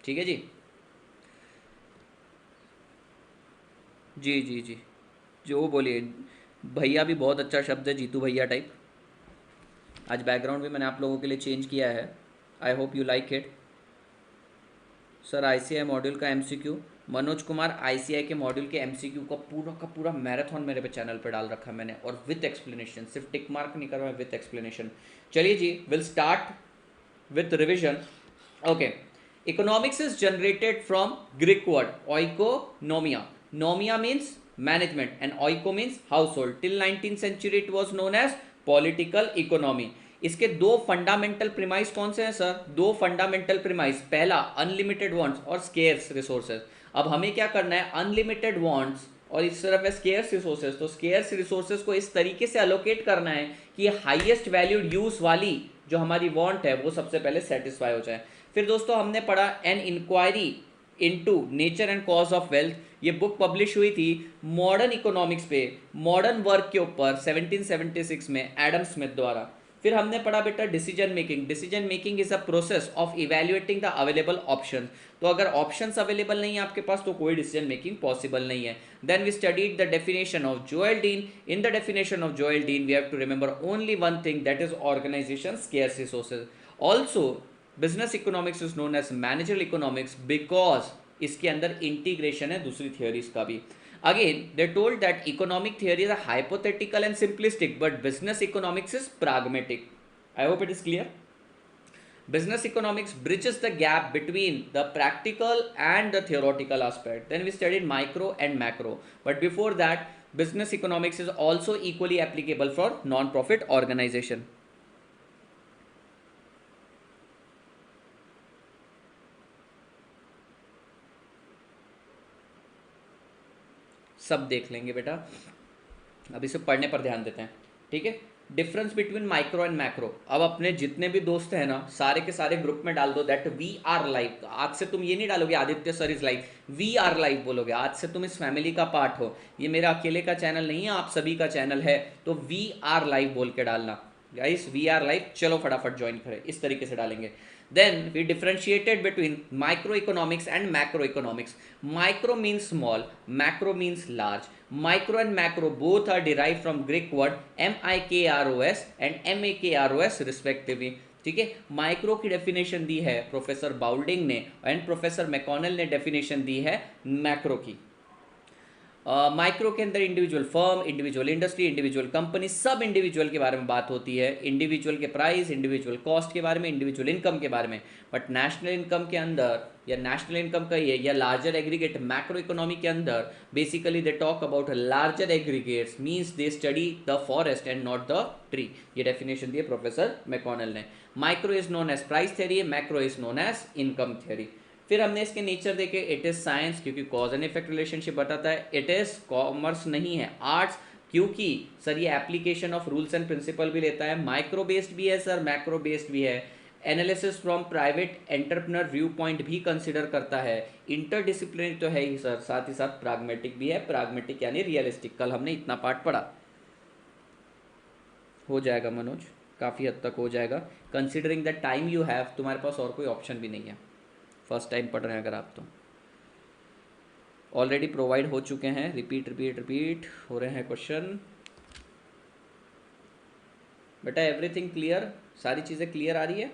ठीक है जी। जी जी जी, जो बोलिए। भैया भी बहुत अच्छा शब्द है, जीतू भैया टाइप। आज बैकग्राउंड भी मैंने आप लोगों के लिए चेंज किया है। I hope you like it. Sir ICI module का एमसीक्यू, मनोज कुमार, आईसीआई के मॉड्यूल के एमसीक्यू का पूरा मैराथन मेरे पे चैनल पे डाल रखा है मैंने, और विथ एक्सप्लेनेशन, सिर्फ टिक मार्क नहीं करवाया, विथ एक्सप्लेनेशन। चलिए जी, will start with revision. Okay, economics is generated from Greek word oikonomia. Nomia means management and oiko means household. Till 19th century it was known as political economy. इसके दो fundamental premise कौन से हैं sir? दो fundamental premise, पहला unlimited wants और scarce resources. अब हमें क्या करना है? अनलिमिटेड वांट्स और इस तरफ है स्केर्स रिसोर्सेज, तो स्केर्स रिसोर्सेज को इस तरीके से अलोकेट करना है कि हाईएस्ट वैल्यूड यूज वाली जो हमारी वांट है वो सबसे पहले सेटिस्फाई हो जाए। फिर दोस्तों हमने पढ़ा an inquiry into nature and cause of wealth. ये बुक पब्लिश हुई थी मॉडर्न इकोनॉमिक्स पे, मॉडर्न वर्क के ऊपर 1776 में एडम स्मिथ द्वारा। फिर हमने पढ़ा बेटा decision making. Decision making is a process of evaluating the available option. तो अगर ऑप्शंस अवेलेबल नहीं है आपके पास तो कोई डिसीजन मेकिंग पॉसिबल नहीं है। Then we studied the definition of Joel Dean. In the definition of Joel Dean we have to remember only one thing, that is organisation scarce resources. Also business economics is known as managerial economics because इसके अंदर integration है दूसरी theories का भी। Again, they told that economic theory is a hypothetical and simplistic, but business economics is pragmatic. I hope it is clear. Business economics bridges the gap between the practical and the theoretical aspect. Then we studied micro and macro. But before that, business economics is also equally applicable for non-profit organization. सब देख लेंगे बेटा, अब इसे पढ़ने पर ध्यान देते हैं, ठीक है। Difference between micro and macro. अब अपने जितने भी दोस्त हैं ना सारे के सारे ग्रुप में डाल दो दैट वी आर लाइव। आज से तुम ये नहीं डालोगे Aditya sir is live, we are live बोलोगे। आज से तुम इस फैमिली का पार्ट हो, ये मेरा अकेले का चैनल नहीं है, आप सभी का चैनल है। तो वी आर लाइव बोल के डालना गाइस, वी आर लाइव। चलो फटाफट ज्वाइन करें, इस तरीके से डालेंगे। Then we differentiated between microeconomics and macroeconomics. Micro means small, macro means large. Micro and macro both are derived from Greek word mikros and makros respectively. ठीक है, micro की डेफिनेशन दी है प्रोफेसर बाउल्डिंग ने एंड प्रोफेसर मैकॉनल ने definition दी है macro की। माइक्रो के अंदर individual firm, individual industry, individual company, सब इंडिविजुअल के बारे में बात होती है। इंडिविजुअल के प्राइस, इंडिविजुअल कॉस्ट के बारे में, इंडिविजुअल इनकम के बारे में। बट नेशनल इनकम के अंदर या नेशनल इनकम का ये या लार्जर एग्रीगेट मैक्रो इकोनॉमी के अंदर basically they talk about larger aggregates, means they study the forest and not the tree. ये डेफिनेशन दी है प्रोफेसर मैकॉनल ने। Micro is known as price theory, macro is known as income theory. फिर हमने इसके nature देखे, it is science क्योंकि cause and effect relationship बताता है। इट इज कॉमर्स नहीं है, आर्ट्स क्योंकि सर ये application of rules and principle भी लेता है। माइक्रो बेस्ड भी है सर, मैक्रो बेस्ड भी है। Analysis from private entrepreneur view point भी कंसिडर करता है। इंटरडिसिप्लिनरी तो है ही सर, साथ ही साथ प्राग्मेटिक भी है। प्राग्मेटिक यानी रियलिस्टिक। कल हमने इतना पार्ट पढ़ा, हो जाएगा मनोज, काफ़ी हद तक हो जाएगा। Considering the time you have, तुम्हारे पास और कोई ऑप्शन भी नहीं है, फर्स्ट टाइम पढ़ रहे हैं अगर आप तो। ऑलरेडी प्रोवाइड हो चुके हैं, रिपीट रिपीट रिपीट हो रहे हैं क्वेश्चन। बेटा एवरीथिंग क्लियर, सारी चीज़ें क्लियर आ रही है?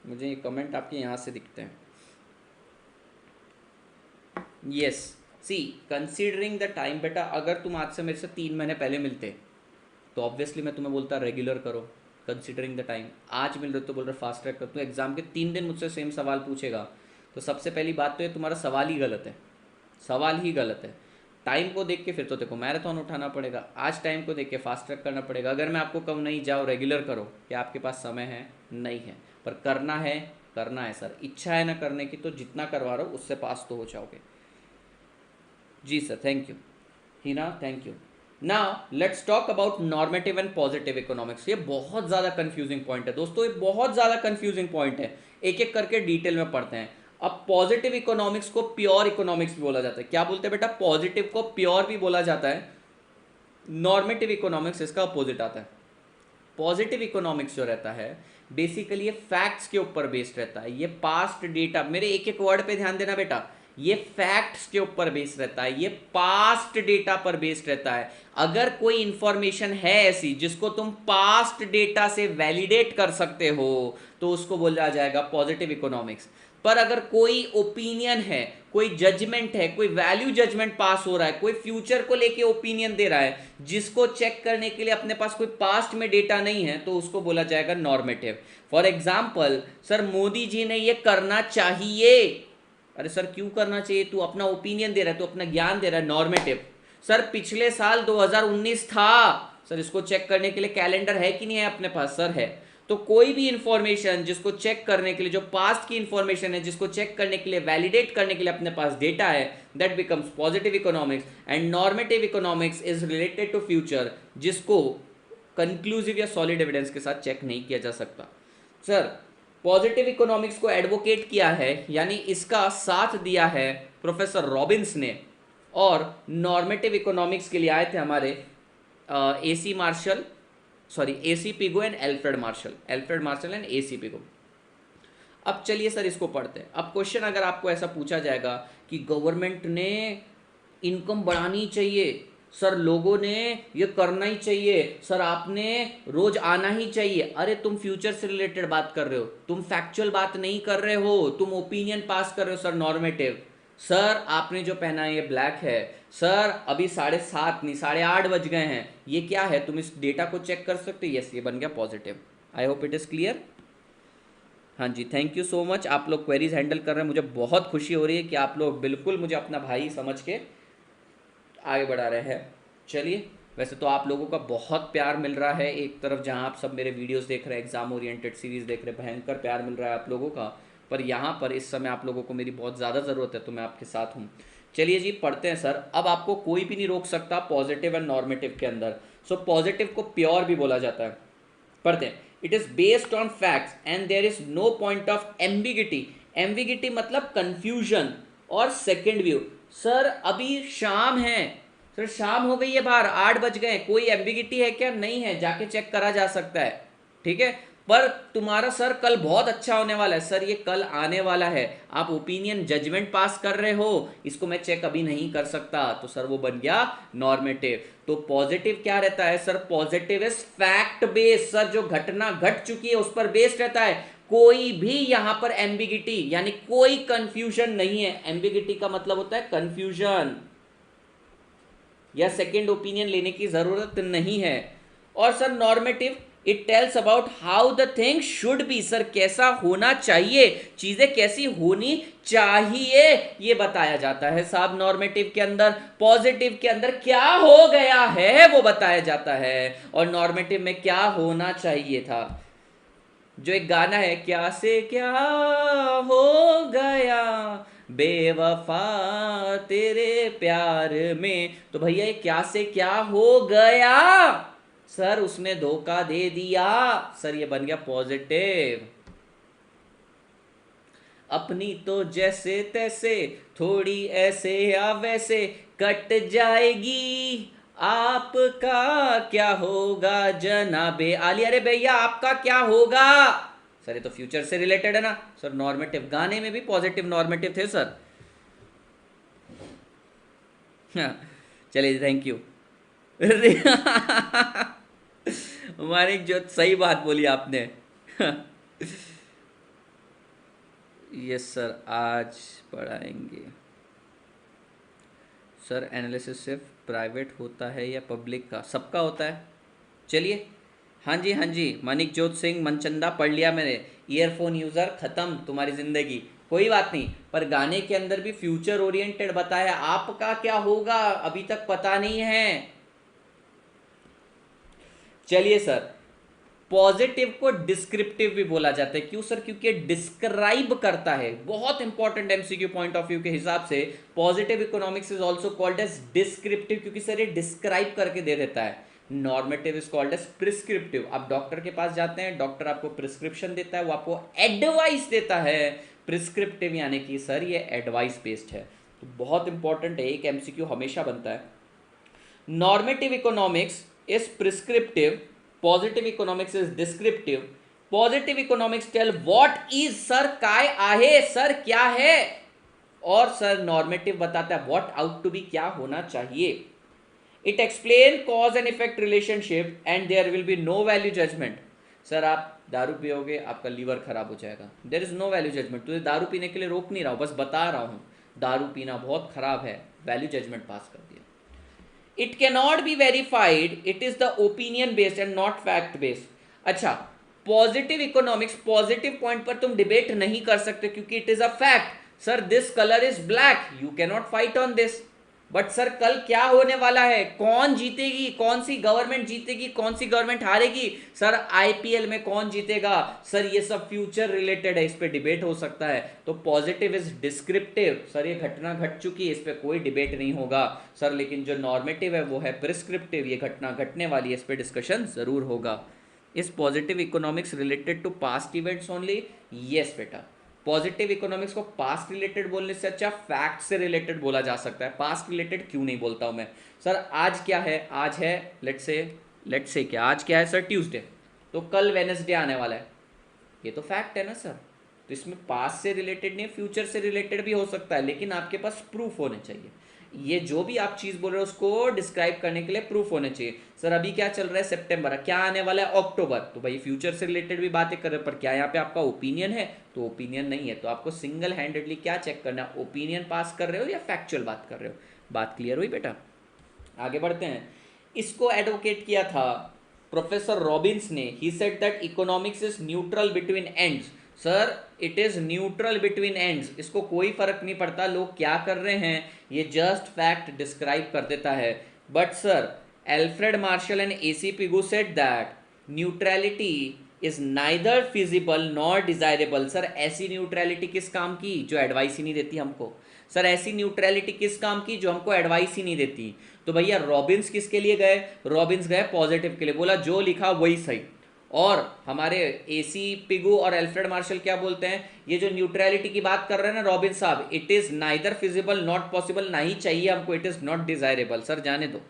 मुझे ये कमेंट आपके यहाँ से दिखते हैं। Yes, see considering the time. बेटा अगर तुम आज से मेरे से 3 महीने पहले मिलते तो ऑब्वियसली मैं तुम्हें बोलता रेगुलर करो, कंसीडरिंग द टाइम। आज मिल रहे तो बोल रहे फास्ट ट्रैक कर। तो एग्जाम के 3 दिन मुझसे सेम सवाल पूछेगा तो सबसे पहली बात तो ये तुम्हारा सवाल ही गलत है, सवाल ही गलत है। टाइम को देख के फिर तो देखो मैराथन उठाना पड़ेगा, आज टाइम को देख के फास्ट ट्रैक करना पड़ेगा। अगर मैं आपको कहूँ नहीं जाओ रेगुलर करो, क्या आपके पास समय है? नहीं है, पर करना है, करना है सर। इच्छा है ना करने की तो जितना करवा रहा हो उससे पास तो हो जाओगे। जी sir, thank you Heena, thank you. Now let's talk about normative and positive economics. ये बहुत ज़्यादा कंफ्यूजिंग पॉइंट है दोस्तों, ये बहुत ज़्यादा कंफ्यूजिंग पॉइंट है। एक एक करके डिटेल में पढ़ते हैं। अब पॉजिटिव इकोनॉमिक्स को प्योर इकोनॉमिक्स भी बोला जाता है। क्या बोलते हैं बेटा? पॉजिटिव को प्योर भी बोला जाता है नॉर्मेटिव इकोनॉमिक्स इसका अपोजिट आता है। पॉजिटिव इकोनॉमिक्स जो रहता है बेसिकली ये फैक्ट्स के ऊपर बेस्ड रहता है, ये पास्ट डेटा, मेरे एक एक वर्ड पे ध्यान देना बेटा, ये फैक्ट्स के ऊपर बेस्ड रहता है, ये पास्ट डेटा पर बेस्ड रहता है। अगर कोई इंफॉर्मेशन है ऐसी जिसको तुम पास्ट डेटा से वैलिडेट कर सकते हो तो उसको बोला जाएगा पॉजिटिव इकोनॉमिक्स। पर अगर कोई ओपिनियन है, कोई जजमेंट है, कोई वैल्यू जजमेंट पास हो रहा है, कोई फ्यूचर को लेके ओपिनियन दे रहा है जिसको चेक करने के लिए अपने पास कोई पास्ट में डेटा नहीं है, तो उसको बोला जाएगा normative. For example, sir Modi ji ने ये करना चाहिए। अरे सर क्यों करना चाहिए? तू अपना ओपिनियन दे रहा है, तू अपना ज्ञान दे रहा है, नॉर्मेटिव। सर पिछले साल 2019 था, सर इसको चेक करने के लिए कैलेंडर है कि नहीं है अपने पास? सर है। तो कोई भी इंफॉर्मेशन जिसको चेक करने के लिए, जो पास्ट की इंफॉर्मेशन है जिसको चेक करने के लिए, वैलिडेट करने के लिए अपने पास डेटा है, that becomes positive economics. And normative economics is related to future, जिसको कंक्लूसिव या सॉलिड एविडेंस के साथ चेक नहीं किया जा सकता। सर पॉजिटिव इकोनॉमिक्स को एडवोकेट किया है, यानी इसका साथ दिया है प्रोफेसर रॉबिन्स ने, और नॉर्मेटिव इकोनॉमिक्स के लिए आए थे हमारे AC Marshall, sorry AC Pigou and Alfred Marshall and AC Pigou. अब चलिए सर इसको पढ़ते हैं। अब क्वेश्चन अगर आपको ऐसा पूछा जाएगा कि गवर्नमेंट ने इनकम बढ़ानी चाहिए, सर लोगों ने ये करना ही चाहिए, सर आपने रोज आना ही चाहिए। अरे तुम फ्यूचर से रिलेटेड बात कर रहे हो, तुम फैक्चुअल बात नहीं कर रहे हो, तुम ओपिनियन पास कर रहे हो। सर नॉर्मेटिव, सर आपने जो पहना है ये ब्लैक है, सर अभी 7:30 नहीं 8:30 बज गए हैं, ये क्या है? तुम इस डेटा को चेक कर सकते हो। यस, ये बन गया positive. I hope it is clear. हाँ जी, थैंक यू सो मच। आप लोग क्वेरीज हैंडल कर रहे हैं, मुझे बहुत खुशी हो रही है कि आप लोग बिल्कुल मुझे अपना भाई समझ के आगे बढ़ा रहे हैं। चलिए, वैसे तो आप लोगों का बहुत प्यार मिल रहा है, एक तरफ जहाँ आप सब मेरे वीडियोस देख रहे हैं, एग्जाम ओरिएंटेड सीरीज देख रहे हैं, भयंकर प्यार मिल रहा है आप लोगों का। पर यहाँ पर इस समय आप लोगों को मेरी बहुत ज़्यादा ज़रूरत है, तो मैं आपके साथ हूँ। चलिए जी पढ़ते हैं सर। अब आपको कोई भी नहीं रोक सकता पॉजिटिव एंड नॉर्मेटिव के अंदर। सो पॉजिटिव को प्योर भी बोला जाता है। पढ़ते हैं। It is based on facts and there is no point of ambiguity. Ambiguity मतलब कंफ्यूजन और सेकेंड व्यू। सर अभी शाम है, सर शाम हो गई है, बाहर 8 बज गए, कोई एम्बिगिटी है क्या? नहीं है, जाके चेक करा जा सकता है, ठीक है। पर तुम्हारा सर कल बहुत अच्छा होने वाला है, सर ये कल आने वाला है, आप ओपिनियन जजमेंट पास कर रहे हो, इसको मैं चेक अभी नहीं कर सकता, तो सर वो बन गया नॉर्मेटिव। तो पॉजिटिव क्या रहता है sir? Positive is fact based. Sir जो घटना घट चुकी है उस पर बेस्ड रहता है, कोई भी यहां पर एम्बिगिटी यानी कोई कंफ्यूजन नहीं है। एम्बिगिटी का मतलब होता है कंफ्यूजन या सेकेंड ओपिनियन लेने की जरूरत नहीं है। और sir normative, it tells about how the thing should be. Sir कैसा होना चाहिए, चीजें कैसी होनी चाहिए, ये बताया जाता है साहब नॉर्मेटिव के अंदर। पॉजिटिव के अंदर क्या हो गया है वो बताया जाता है, और नॉर्मेटिव में क्या होना चाहिए था। जो एक गाना है, क्या से क्या हो गया बेवफा तेरे प्यार में, तो भैया ये क्या से क्या हो गया? सर उसने धोखा दे दिया। सर ये बन गया पॉजिटिव। अपनी तो जैसे तैसे थोड़ी ऐसे या वैसे कट जाएगी, आपका क्या होगा जनाबे आली। अरे भैया आपका क्या होगा? सर ये तो फ्यूचर से रिलेटेड है ना। सर नॉर्मेटिव, गाने में भी पॉजिटिव नॉर्मेटिव थे सर। चलिए थैंक यू। मानिक जो सही बात बोली आपने। यस सर आज पढ़ाएंगे। सर एनालिसिस सिर्फ प्राइवेट होता है या पब्लिक का? सबका होता है। चलिए हाँ जी हाँ जी, मानिक जोत सिंह मनचंदा पढ़ लिया मैंने। ईयरफोन यूज़र ख़त्म तुम्हारी ज़िंदगी, कोई बात नहीं। पर गाने के अंदर भी फ्यूचर ओरिएंटेड बताया, आपका क्या होगा अभी तक पता नहीं है। चलिए सर, पॉजिटिव को डिस्क्रिप्टिव भी बोला जाता है। क्यों सर? क्योंकि डिस्क्राइब करता है। बहुत important MCQ point of view के हिसाब से positive economics is also called as descriptive, क्योंकि सर ये डिस्क्राइब करके दे देता है। Normative is called as prescriptive. आप डॉक्टर के पास जाते हैं, डॉक्टर आपको प्रिस्क्रिप्शन देता है, वो आपको एडवाइस देता है। प्रिस्क्रिप्टिव यानी कि सर ये एडवाइस बेस्ड है। तो बहुत इंपॉर्टेंट है, एक एमसीक्यू हमेशा बनता है। Normative economics is prescriptive, positive economics is descriptive. Positive economics tell what is, sir काय आहे, सर क्या है, और सर नॉर्मेटिव बताता है व्हाट आउट टू बी, क्या होना चाहिए. It explain cause and effect relationship and there will be no value judgement. Sir आप दारू पियोगे आपका लीवर खराब हो जाएगा, there is no value judgement. तुझे दारू पीने के लिए रोक नहीं रहा हूं, बस बता रहा हूं दारू पीना बहुत खराब है, वैल्यू जजमेंट पास कर दिया. It can not be verified, it is the opinion based and not fact based. अच्छा, पॉजिटिव इकोनॉमिक्स, पॉजिटिव पॉइंट पर तुम डिबेट नहीं कर सकते क्योंकि it is a fact. Sir this colour is black, you can not fight on this. But sir कल क्या होने वाला है, कौन जीतेगी, कौन सी गवर्नमेंट जीतेगी, कौन सी गवर्नमेंट हारेगी, सर आईपीएल में कौन जीतेगा, सर ये सब फ्यूचर रिलेटेड है, इस पे डिबेट हो सकता है. तो पॉजिटिव इज डिस्क्रिप्टिव, सर ये घटना घट चुकी है, इस पे कोई डिबेट नहीं होगा. सर लेकिन जो नॉर्मेटिव है वो है प्रिस्क्रिप्टिव, ये घटना घटने वाली है, इस पे डिस्कशन जरूर होगा. Is positive economics related to past events only? Yes बेटा, पॉजिटिव इकोनॉमिक्स को पास्ट रिलेटेड बोलने से अच्छा फैक्ट से रिलेटेड बोला जा सकता है. पास्ट रिलेटेड क्यों नहीं बोलता हूं मैं? सर आज क्या है, आज है लेट्स से क्या, आज क्या है सर, ट्यूसडे, तो कल वेडनेसडे आने वाला है, ये तो फैक्ट है ना सर. तो इसमें पास्ट से रिलेटेड नहीं, फ्यूचर से रिलेटेड भी हो सकता है, लेकिन आपके पास प्रूफ होने चाहिए. ये जो भी आप चीज़ बोल रहे हो उसको डिस्क्राइब करने के लिए प्रूफ होने चाहिए. सर अभी क्या चल रहा है, सितंबर, क्या आने वाला है, अक्टूबर, तो भाई फ्यूचर से रिलेटेड भी बातें कर रहे हो, पर क्या यहाँ पे आपका ओपिनियन है? तो ओपिनियन नहीं है, तो आपको सिंगल हैंडेडली क्या चेक करना है, ओपिनियन पास कर रहे हो या फैक्चुअल बात कर रहे हो. बात क्लियर हुई बेटा? आगे बढ़ते हैं. इसको एडवोकेट किया था प्रोफेसर रॉबिन्स ने. He said that economics is neutral between ends. Sir it is neutral between ends, इसको कोई फर्क नहीं पड़ता लोग क्या कर रहे हैं, ये जस्ट फैक्ट डिस्क्राइब कर देता है. But sir Alfred Marshall and AC Pigou said that neutrality is neither feasible nor desirable. Sir ऐसी न्यूट्रलिटी किस काम की जो एडवाइस ही नहीं देती हमको. सर ऐसी न्यूट्रलिटी किस काम की जो हमको एडवाइस ही नहीं देती. तो भैया रॉबिन्स किसके लिए गए, रॉबिन्स गए पॉजिटिव के लिए, बोला जो लिखा वही सही. और हमारे एसी पिगू और एल्फ्रेड मार्शल क्या बोलते हैं, ये जो न्यूट्रलिटी की बात कर रहे हैं ना रॉबिन साहब, it is neither feasible not possible, नहीं चाहिए हमको, it is not desirable. Sir जाने दो.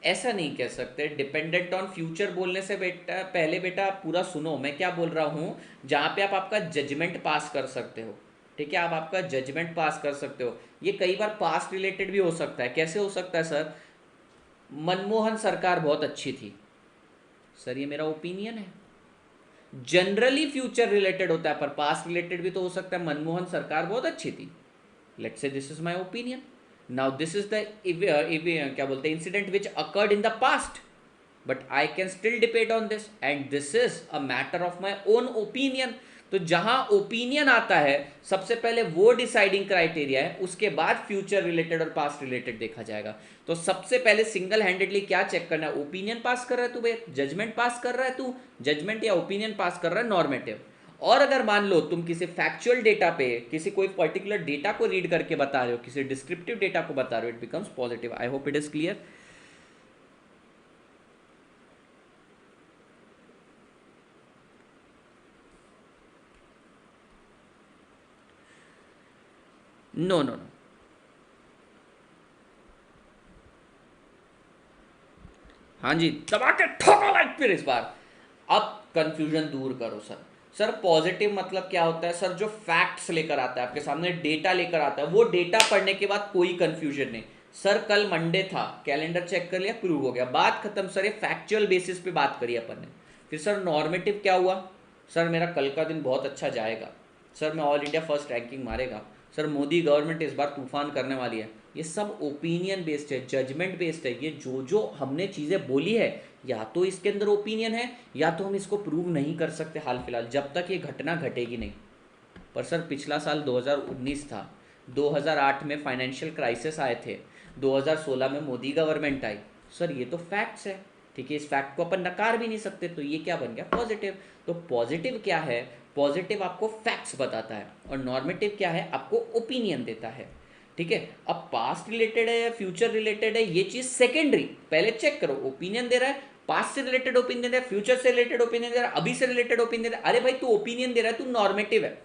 ऐसा नहीं कह सकते डिपेंडेंट ऑन फ्यूचर बोलने से. बेटा पहले बेटा आप पूरा सुनो मैं क्या बोल रहा हूं, जहां पे आप आपका जजमेंट पास कर सकते हो, ठीक है, आप आपका जजमेंट पास कर सकते हो. ये कई बार पास्ट रिलेटेड भी हो सकता है. कैसे हो सकता है सर, मनमोहन सरकार बहुत अच्छी थी, सर ये मेरा ओपिनियन है. जनरली फ्यूचर रिलेटेड होता है, पर पास्ट रिलेटेड भी तो हो सकता है. मनमोहन सरकार बहुत अच्छी थी, let's say this is my opinion. Now this is the क्या बोलते हैं, incident which occurred in the past, but I can still debit on this and this is a matter of my own opinion. तो जहां opinion आता है सबसे पहले वो डिसाइडिंग क्राइटेरिया है, उसके बाद फ्यूचर रिलेटेड और पास्ट रिलेटेड देखा जाएगा. तो सबसे पहले सिंगल हैंडेडली क्या चेक करना है, ओपिनियन पास कर रहा है तू भाई, जजमेंट पास कर रहा है तू, जजमेंट या ओपिनियन पास कर रहा है नॉर्मेटिव. और अगर मान लो तुम किसी फैक्चुअल डेटा पे किसी कोई पर्टिकुलर डेटा को रीड करके बता रहे हो, किसी डिस्क्रिप्टिव डेटा को बता रहे हो, it becomes positive. I hope it is clear. No no no, हाँ जी दबा के ठोको लाइक फिर इस बार. अब कंफ्यूजन दूर करो सर. सर पॉजिटिव मतलब क्या होता है सर, जो फैक्ट्स लेकर आता है आपके सामने, डेटा लेकर आता है, वो डेटा पढ़ने के बाद कोई कंफ्यूजन नहीं. सर कल मंडे था, कैलेंडर चेक कर लिया, प्रूव हो गया, बात खत्म. सर ये फैक्चुअल बेसिस पे बात करी अपन ने. फिर सर नॉर्मेटिव क्या हुआ, सर मेरा कल का दिन बहुत अच्छा जाएगा, सर मैं ऑल इंडिया फर्स्ट रैंकिंग मारेगा, सर मोदी गवर्नमेंट इस बार तूफान करने वाली है. ये सब ओपिनियन बेस्ड है, जजमेंट बेस्ड है. ये जो जो हमने चीज़ें बोली है या तो इसके अंदर ओपिनियन है या तो हम इसको प्रूव नहीं कर सकते हाल फिलहाल, जब तक ये घटना घटेगी नहीं. पर सर पिछला साल 2019 था, 2008 में फाइनेंशियल क्राइसिस आए थे, 2016 में मोदी गवर्नमेंट आई. सर ये तो फैक्ट्स है, ठीक है, इस फैक्ट को अपन नकार भी नहीं सकते. तो ये क्या बन गया, पॉजिटिव. तो पॉजिटिव क्या है, पॉजिटिव आपको फैक्ट्स बताता है, और नॉर्मेटिव क्या है, आपको ओपिनियन देता है. ठीक है, अब पास्ट रिलेटेड है या फ्यूचर रिलेटेड है ये चीज सेकेंडरी, पहले चेक करो ओपिनियन दे रहा है, पास्ट से रिलेटेड ओपिनियन दे रहा है, फ्यूचर से रिलेटेड ओपिनियन दे रहा है, अभी से रिलेटेड ओपिनियन दे रहा है. अरे भाई तू ओपिनियन दे रहा है, तू नॉर्मेटिव है.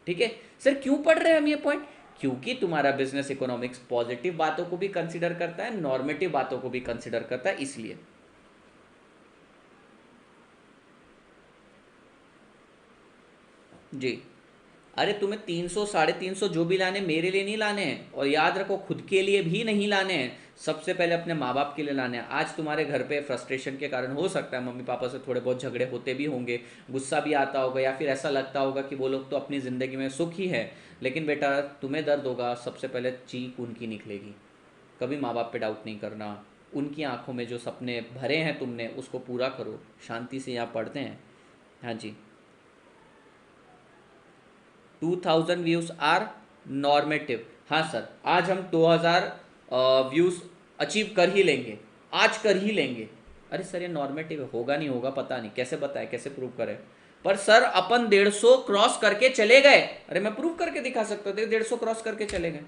ठीक है सर, क्यों पढ़ रहे हैं हम ये पॉइंट? क्योंकि तुम्हारा बिजनेस इकोनॉमिक्स पॉजिटिव बातों को भी कंसिडर करता है, नॉर्मेटिव बातों को भी कंसिडर करता है, इसलिए। जी, अरे तुम्हें 300 350 जो भी लाने, मेरे लिए नहीं लाने हैं, और याद रखो खुद के लिए भी नहीं लाने हैं, सबसे पहले अपने माँ बाप के लिए लाने हैं। आज तुम्हारे घर पे फ्रस्ट्रेशन के कारण हो सकता है मम्मी पापा से थोड़े बहुत झगड़े होते भी होंगे, गुस्सा भी आता होगा, या फिर ऐसा लगता होगा कि वो लोग तो अपनी ज़िंदगी में सुख ही है, लेकिन बेटा तुम्हें दर्द होगा, सबसे पहले चीख उनकी निकलेगी। कभी माँ बाप पे डाउट नहीं करना, उनकी आंखों में जो सपने भरे हैं तुमने उसको पूरा करो, शांति से यहाँ पढ़ते हैं। हाँ जी, 2000 व्यूज आर नॉर्मेटिव। हाँ सर, आज हम 2000 व्यूज अचीव कर ही लेंगे, आज कर ही लेंगे। अरे सर ये नॉर्मेटिव होगा नहीं होगा पता नहीं, कैसे बताए, कैसे प्रूव करें? पर सर अपन 150 क्रॉस करके चले गए। अरे मैं प्रूव करके दिखा सकता हूँ, 150 क्रॉस करके चले गए।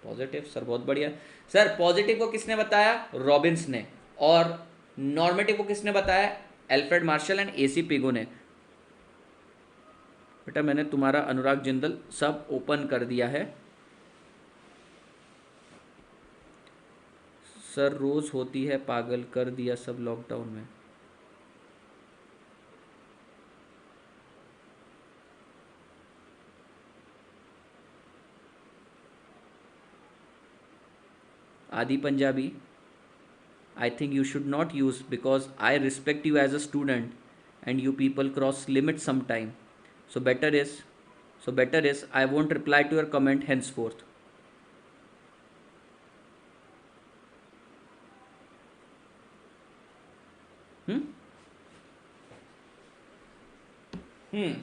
पॉजिटिव सर, बहुत बढ़िया सर। पॉजिटिव को किसने बताया? रॉबिन्स ने। और नॉर्मेटिव को किसने बताया? Alfred Marshall and AC Pigou ने। बेटा मैंने तुम्हारा अनुराग जिंदल सब ओपन कर दिया है सर, रोज होती है पागल, कर दिया सब लॉकडाउन में। Aadi Punjabi, I think you should not use because I respect you as a student and you people cross limit some time, so better is I won't reply to your comment henceforth। Hmm hmm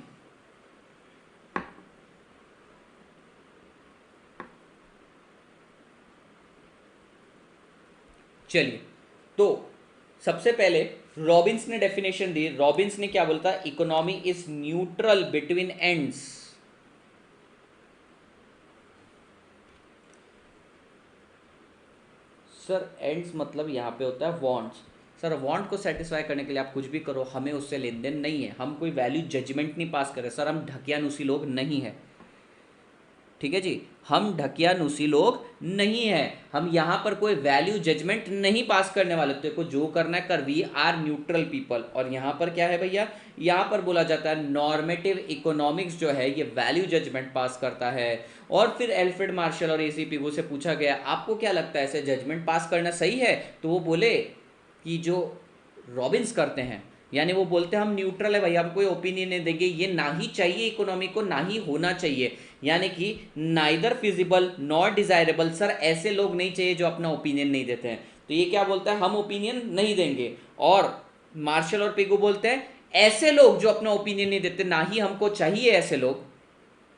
चलिए, तो सबसे पहले Robins ने definition दी। Robins ने क्या बोलता? Economy is neutral between ends. Sir ends मतलब यहाँ पे होता है वांट्स। सर वांट को सेटिस्फाई करने के लिए आप कुछ भी करो, हमें उससे लेन देन नहीं है, हम कोई वैल्यू जजमेंट नहीं पास कर रहे सर, हम ढकियानुसी लोग नहीं है। ठीक है जी, हम ढकियानुसी लोग नहीं है, हम यहाँ पर कोई वैल्यू जजमेंट नहीं पास करने वाले। तो को जो करना है कर, वी आर न्यूट्रल पीपल। और यहाँ पर क्या है भैया? यहाँ पर बोला जाता है नॉर्मेटिव इकोनॉमिक्स जो है ये वैल्यू जजमेंट पास करता है। और फिर एल्फ्रेड मार्शल और एसी पिगो से पूछा गया आपको क्या लगता है ऐसे जजमेंट पास करना सही है? तो वो बोले कि जो रॉबिन्स करते हैं, यानी वो बोलते हैं हम न्यूट्रल है भाई, हम कोई ओपिनियन नहीं देंगे, ये ना ही चाहिए इकोनॉमी को, ना ही होना चाहिए, यानी कि neither feasible not desirable. Sir ऐसे लोग नहीं चाहिए जो अपना ओपिनियन नहीं देते हैं, तो ये क्या बोलता है? हम ओपिनियन नहीं देंगे। और मार्शल और पिगो बोलते हैं ऐसे लोग जो अपना ओपिनियन नहीं देते, ना ही हमको चाहिए ऐसे लोग,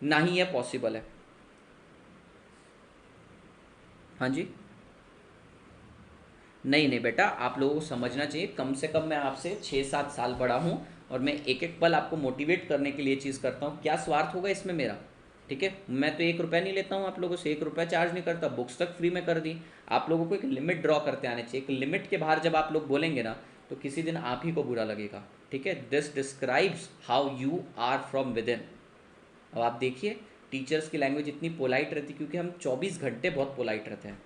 ना ही ये पॉसिबल है। हाँ जी, नहीं नहीं बेटा, आप लोगों को समझना चाहिए, कम से कम मैं आपसे 6-7 साल बड़ा हूँ, और मैं एक एक पल आपको मोटिवेट करने के लिए चीज़ करता हूँ। क्या स्वार्थ होगा इसमें मेरा? ठीक है, मैं तो 1 रुपया नहीं लेता हूँ आप लोगों से, 1 रुपया चार्ज नहीं करता, बुक्स तक फ्री में कर दी। आप लोगों को एक लिमिट ड्रॉ करते आने चाहिए, एक लिमिट के बाहर जब आप लोग बोलेंगे ना, तो किसी दिन आप ही को बुरा लगेगा। ठीक है, this describes how you are from within. अब आप देखिए टीचर्स की लैंग्वेज इतनी पोलाइट रहती, क्योंकि हम 24 घंटे बहुत पोलाइट रहते हैं।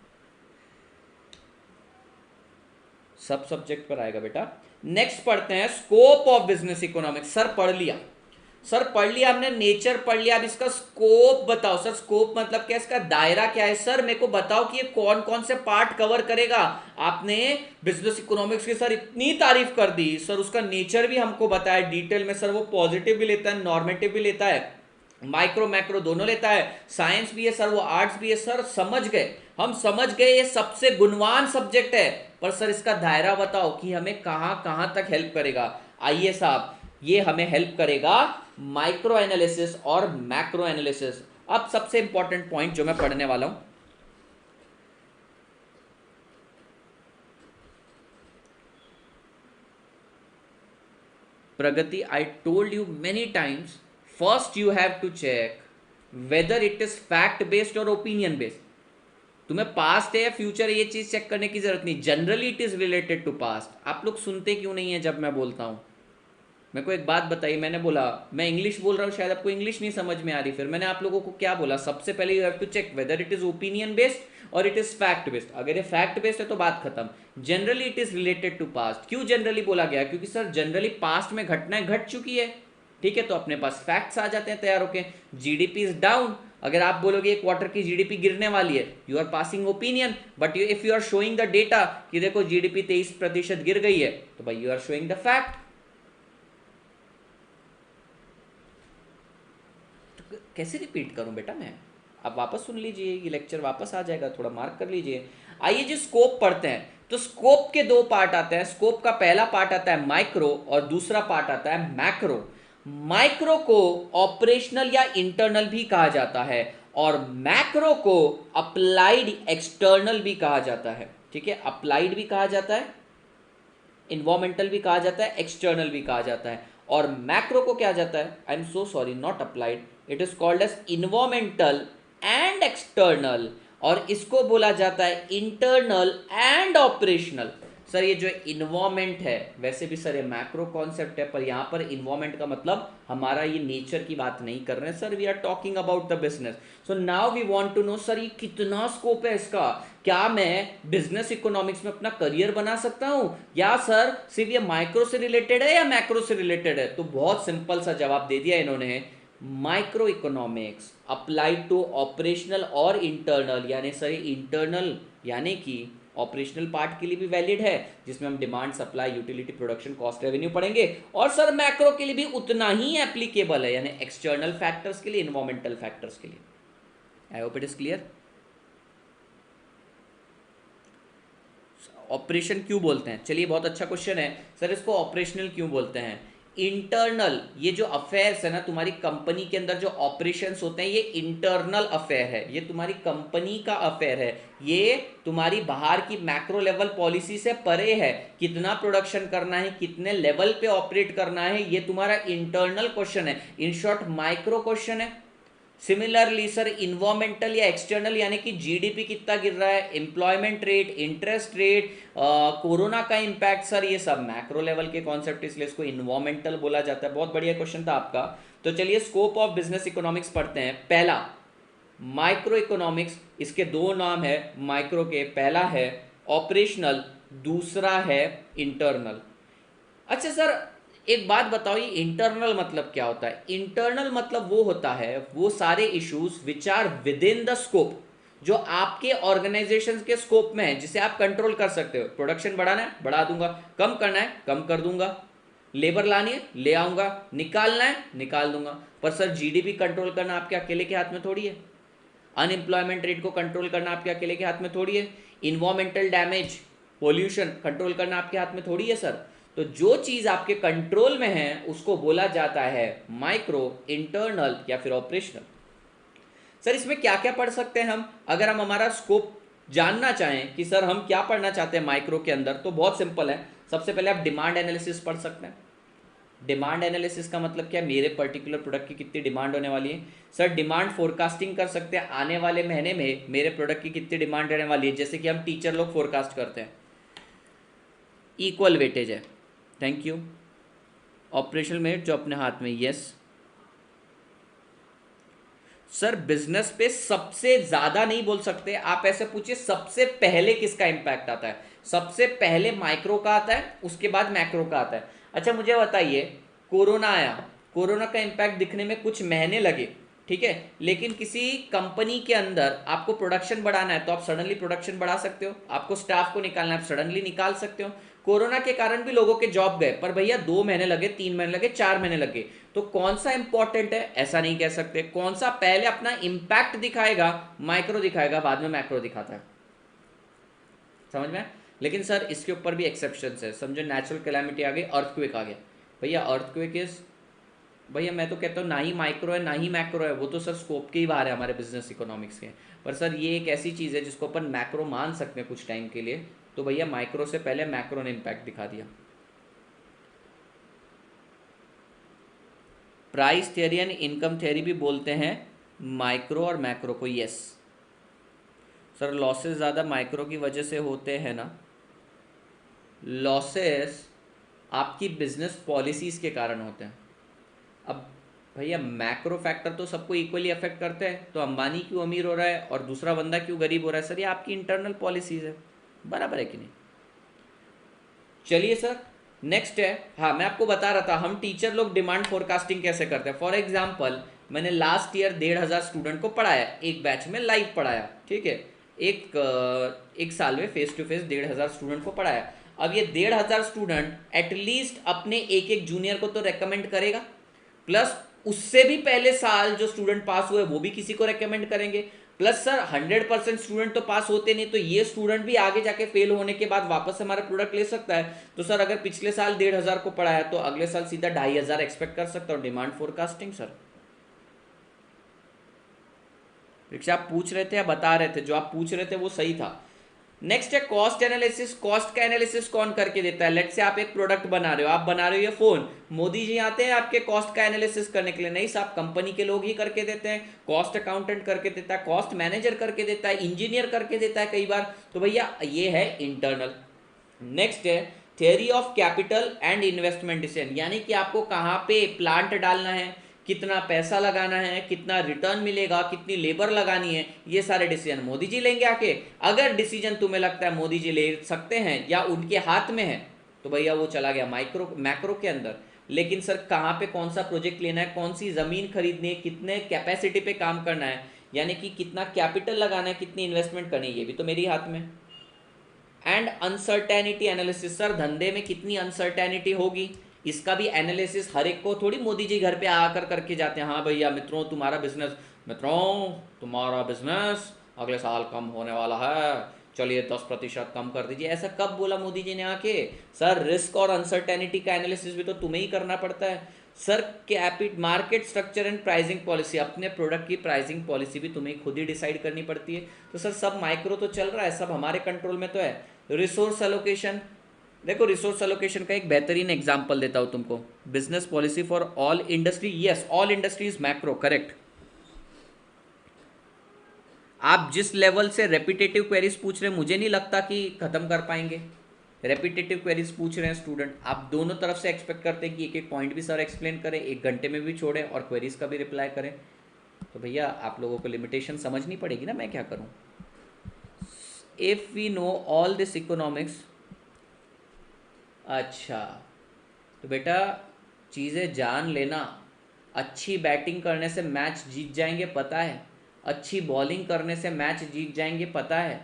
सब सब्जेक्ट पर आएगा बेटा। नेक्स्ट पढ़ते हैं scope of business economics. Sir पढ़ लिया, सर पढ़ लिया हमने, नेचर पढ़ लिया, अब इसका स्कोप बताओ। सर स्कोप मतलब क्या, इसका दायरा क्या है? सर मेरे को बताओ कि ये कौन कौन से पार्ट कवर करेगा। आपने बिजनेस इकोनॉमिक्स की सर इतनी तारीफ कर दी, सर उसका नेचर भी हमको बताया डिटेल में। सर वो पॉजिटिव भी लेता है, नॉर्मेटिव भी लेता है, माइक्रो मैक्रो दोनों लेता है, साइंस भी है सर, वो आर्ट्स भी है। सर समझ गए, हम समझ गए ये सबसे गुणवान सब्जेक्ट है, पर सर इसका दायरा बताओ कि हमें कहां कहां तक हेल्प करेगा। आइए साहब, ये हमें हेल्प करेगा माइक्रो एनालिसिस और मैक्रो एनालिसिस। अब सबसे इंपॉर्टेंट पॉइंट जो मैं पढ़ने वाला हूं, Pragati, I told you many times, first you have to check whether it is fact based और ओपिनियन बेस्ड। तुम्हें पास्ट है या फ्यूचर है ये चीज चेक करने की जरूरत नहीं, generally it is related to past. आप लोग सुनते क्यों नहीं है जब मैं बोलता हूं? मेरे को एक बात बताइए, मैंने बोला मैं इंग्लिश बोल रहा हूँ, शायद आपको इंग्लिश नहीं समझ में आ रही, फिर मैंने आप लोगों को क्या बोला, सबसे पहले you have to check whether it is opinion based और इट इज फैक्ट बेस्ड। अगर ये फैक्ट बेस्ड है तो बात खत्म। Generally it is related to past. क्यों जनरली बोला गया? क्योंकि सर जनरली पास्ट में घटनाएं घट चुकी है, ठीक है, तो अपने पास फैक्ट्स आ जाते हैं तैयार होके। जीडीपी इज डाउन, अगर आप बोलोगे एक क्वार्टर की जीडीपी गिरने वाली है, you are passing opinion. But if you are showing the data कि देखो जीडीपी 23% गिर गई है, तो भाई you are showing the fact. तो कैसे रिपीट करूं बेटा मैं? आप वापस सुन लीजिए, ये लेक्चर वापस आ जाएगा, थोड़ा मार्क कर लीजिए। आइए जी स्कोप पढ़ते हैं। तो स्कोप के दो पार्ट आते हैं। स्कोप का पहला पार्ट आता है माइक्रो और दूसरा पार्ट आता है मैक्रो। माइक्रो को ऑपरेशनल या इंटरनल भी कहा जाता है और मैक्रो को अप्लाइड एक्सटर्नल भी कहा जाता है, ठीक है। अप्लाइड भी कहा जाता है, इन्वायरमेंटल भी कहा जाता है, एक्सटर्नल भी कहा जाता है। और मैक्रो को क्या जाता है, I am so sorry, not applied, it is called as environmental and external, और इसको बोला जाता है इंटरनल एंड ऑपरेशनल। सर ये जो इन्वायरमेंट है, वैसे भी सर ये मैक्रो कॉन्सेप्ट है, पर यहाँ पर इन्वायरमेंट का मतलब हमारा ये नेचर की बात नहीं कर रहे हैं sir, we are talking about the business. So now we want to know sir ये कितना स्कोप है इसका, क्या मैं बिजनेस इकोनॉमिक्स में अपना करियर बना सकता हूं, या सर सिर्फ ये माइक्रो से रिलेटेड है या मैक्रो से रिलेटेड है? तो बहुत सिंपल सा जवाब दे दिया इन्होंने, micro economics applied to operational और इंटरनल, यानी सर इंटरनल यानी कि ऑपरेशनल पार्ट के लिए भी वैलिड है, जिसमें हम demand, supply, utility, production, cost, revenue पढ़ेंगे, और सर मैक्रो के लिए भी उतना ही एप्लीकेबल है, यानी एक्सटर्नल फैक्टर्स के लिए, इन्वायरमेंटल फैक्टर्स के लिए। आई hope it is clear. Operation क्यों बोलते हैं? चलिए बहुत अच्छा क्वेश्चन है सर, इसको ऑपरेशनल क्यों बोलते हैं? इंटरनल, ये जो अफेयर्स है ना तुम्हारी कंपनी के अंदर, जो ऑपरेशंस होते हैं, ये इंटरनल अफेयर है, ये तुम्हारी कंपनी का अफेयर है, ये तुम्हारी बाहर की मैक्रो लेवल पॉलिसी से परे है। कितना प्रोडक्शन करना है, कितने लेवल पे ऑपरेट करना है, ये तुम्हारा इंटरनल क्वेश्चन है, इन शॉर्ट माइक्रो क्वेश्चन है। सिमिलरली सर इन्वायरमेंटल या एक्सटर्नल, यानी कि जीडीपी कितना गिर रहा है, employment rate, interest rate, corona का इंपैक्ट, सर ये सब मैक्रो लेवल के कॉन्सेप्ट, इसलिए इसको इन्वायरमेंटल बोला जाता है। बहुत बढ़िया क्वेश्चन था आपका। तो चलिए स्कोप ऑफ बिजनेस इकोनॉमिक्स पढ़ते हैं। पहला माइक्रो इकोनॉमिक्स, इसके दो नाम है माइक्रो के, पहला है ऑपरेशनल, दूसरा है इंटरनल। अच्छा सर एक बात बताओ, ये इंटरनल मतलब क्या होता है? इंटरनल मतलब वो होता है, वो सारे issues which are within the scope, जो आपके ऑर्गेनाइजेशन के स्कोप में है, जिसे आप कंट्रोल कर सकते हो। प्रोडक्शन बढ़ाना है बढ़ा दूंगा, कम करना है कम कर दूंगा, लेबर लानी है ले आऊंगा, निकालना है निकाल दूंगा। पर सर जीडीपी कंट्रोल करना आपके अकेले के हाथ में थोड़ी है, अनएम्प्लॉयमेंट रेट को कंट्रोल करना आपके अकेले के हाथ में थोड़ी है, इन्वायरमेंटल डैमेज, पोल्यूशन कंट्रोल करना आपके हाथ में थोड़ी है सर। तो जो चीज आपके कंट्रोल में है उसको बोला जाता है माइक्रो, इंटरनल या फिर ऑपरेशनल। सर इसमें क्या क्या पढ़ सकते हैं हम, अगर हम हमारा स्कोप जानना चाहें कि सर हम क्या पढ़ना चाहते हैं माइक्रो के अंदर, तो बहुत सिंपल है। सबसे पहले आप डिमांड एनालिसिस पढ़ सकते हैं। डिमांड एनालिसिस का मतलब क्या है, मेरे पर्टिकुलर प्रोडक्ट की कितनी डिमांड होने वाली है। सर डिमांड फोरकास्टिंग कर सकते हैं, आने वाले महीने में मेरे प्रोडक्ट की कितनी डिमांड रहने वाली है, जैसे कि हम टीचर लोग फोरकास्ट करते हैं। इक्वल वेटेज है, थैंक यू। ऑपरेशनल मेरिट जो अपने हाथ में, यस सर बिजनेस पे सबसे ज्यादा नहीं बोल सकते आप, ऐसे पूछिए सबसे पहले किसका इंपैक्ट आता है। सबसे पहले माइक्रो का आता है, उसके बाद मैक्रो का आता है। अच्छा मुझे बताइए, कोरोना आया, कोरोना का इंपैक्ट दिखने में कुछ महीने लगे, ठीक है, लेकिन किसी कंपनी के अंदर आपको प्रोडक्शन बढ़ाना है तो आप सडनली प्रोडक्शन बढ़ा सकते हो, आपको स्टाफ को निकालना है आप सडनली निकाल सकते हो। कोरोना के कारण भी लोगों के जॉब गए, पर भैया 2 महीने लगे, 3 महीने लगे, 4 महीने लगे, तो कौन सा इंपॉर्टेंट है ऐसा नहीं कह सकते। कौन सा पहले अपना इंपैक्ट दिखाएगा, माइक्रो दिखाएगा, बाद में मैक्रो दिखाता है, समझ में। लेकिन सर इसके ऊपर भी एक्सेप्शंस है, समझो नेचुरल कैलामिटी आ गई, अर्थक्वेक आ गया, भैया अर्थक्वेक इज, भैया मैं तो कहता हूँ ना ही माइक्रो है ना ही मैक्रो है, वो तो सर स्कोप के ही बाहर है हमारे बिजनेस इकोनॉमिक्स के। पर सर ये एक ऐसी चीज़ है जिसको अपन मैक्रो मान सकते हैं कुछ टाइम के लिए, तो भैया माइक्रो से पहले मैक्रो ने इम्पैक्ट दिखा दिया। Price theory and income theory भी बोलते हैं माइक्रो और मैक्रो को, यस सर लॉसेस ज़्यादा माइक्रो की वजह से होते हैं ना, लॉसेस आपकी बिजनेस पॉलिसीज के कारण होते हैं। अब भैया मैक्रो फैक्टर तो सबको इक्वली अफेक्ट करते हैं, तो अंबानी क्यों अमीर हो रहा है और दूसरा बंदा क्यों गरीब हो रहा है? सर ये आपकी इंटरनल पॉलिसीज है, बराबर है कि नहीं? चलिए सर नेक्स्ट है, हाँ मैं आपको बता रहा था हम टीचर लोग डिमांड फोरकास्टिंग कैसे करते हैं। फॉर एग्जाम्पल मैंने लास्ट ईयर 1,500 स्टूडेंट को पढ़ाया, एक बैच में लाइव पढ़ाया, ठीक है, एक साल में फेस टू फेस 1,500 स्टूडेंट को पढ़ाया। अब ये 1,500 स्टूडेंट एटलीस्ट अपने एक एक जूनियर को तो रेकमेंड करेगा, प्लस उससे भी पहले साल जो स्टूडेंट पास हुए वो भी किसी को रेकमेंड करेंगे, प्लस सर 100% स्टूडेंट तो पास होते नहीं, तो ये स्टूडेंट भी आगे जाके फेल होने के बाद वापस हमारा प्रोडक्ट ले सकता है। तो सर अगर पिछले साल 1,500 को पढ़ाया तो अगले साल सीधा 2,500 एक्सपेक्ट कर सकता हूँ। Demand forecasting sir. परीक्षा आप पूछ रहे थे या बता रहे थे? जो आप पूछ रहे थे वो सही था। नेक्स्ट है कॉस्ट एनालिसिस। कॉस्ट का एनालिसिस कौन करके देता है? लेट से आप एक प्रोडक्ट बना रहे हो, आप बना रहे हो ये फोन, मोदी जी आते हैं आपके कॉस्ट का एनालिसिस करने के लिए? नहीं साहब, कंपनी के लोग ही करके देते हैं। कॉस्ट अकाउंटेंट करके देता है, कॉस्ट मैनेजर करके देता है, इंजीनियर करके देता है कई बार। तो भैया ये है इंटरनल। नेक्स्ट है theory of capital and investment decision, यानी कि आपको कहाँ पे प्लांट डालना है, कितना पैसा लगाना है, कितना रिटर्न मिलेगा, कितनी लेबर लगानी है, ये सारे डिसीजन मोदी जी लेंगे आके। अगर डिसीजन तुम्हें लगता है मोदी जी ले सकते हैं या उनके हाथ में है तो भैया वो चला गया मैक्रो के अंदर। लेकिन सर कहाँ पे कौन सा प्रोजेक्ट लेना है, कौन सी जमीन खरीदनी है, कितने कैपेसिटी पे काम करना है, यानी कि कितना कैपिटल लगाना है, कितनी इन्वेस्टमेंट करनी है, ये भी तो मेरे हाथ में। एंड अनसर्टेनिटी एनालिसिस, सर धंधे में कितनी अनसर्टेनिटी होगी, इसका भी एनालिसिस। हर एक को थोड़ी मोदी जी घर पे आकर करके जाते हैं, हाँ भैया मित्रों तुम्हारा बिजनेस अगले साल कम होने वाला है, चलिए 10% कम कर दीजिए। ऐसा कब बोला मोदी जी ने आके? सर रिस्क और अनसर्टेनिटी का एनालिसिस भी तो तुम्हें ही करना पड़ता है। Sir market structure and pricing policy, अपने प्रोडक्ट की प्राइसिंग पॉलिसी भी तुम्हें खुद ही डिसाइड करनी पड़ती है। तो सर सब माइक्रो तो चल रहा है, सब हमारे कंट्रोल में तो है। रिसोर्स एलोकेशन, देखो रिसोर्स एलोकेशन का एक बेहतरीन एग्जांपल देता हूं तुमको। Business policy for all industry, yes all industries macro, correct. आप जिस लेवल से रेपिटेटिव क्वेरीज पूछ रहे हैं मुझे नहीं लगता कि खत्म कर पाएंगे। रेपिटेटिव क्वेरीज पूछ रहे हैं स्टूडेंट, आप दोनों तरफ से एक्सपेक्ट करते हैं कि एक एक पॉइंट भी सर एक्सप्लेन करें, 1 घंटे में भी छोड़ें और क्वेरीज का भी रिप्लाई करें। तो भैया आप लोगों को लिमिटेशन समझनी पड़ेगी ना, मैं क्या करूं। If we know all this economics, अच्छा तो बेटा चीज़ें जान लेना। अच्छी बैटिंग करने से मैच जीत जाएंगे पता है, अच्छी बॉलिंग करने से मैच जीत जाएंगे पता है,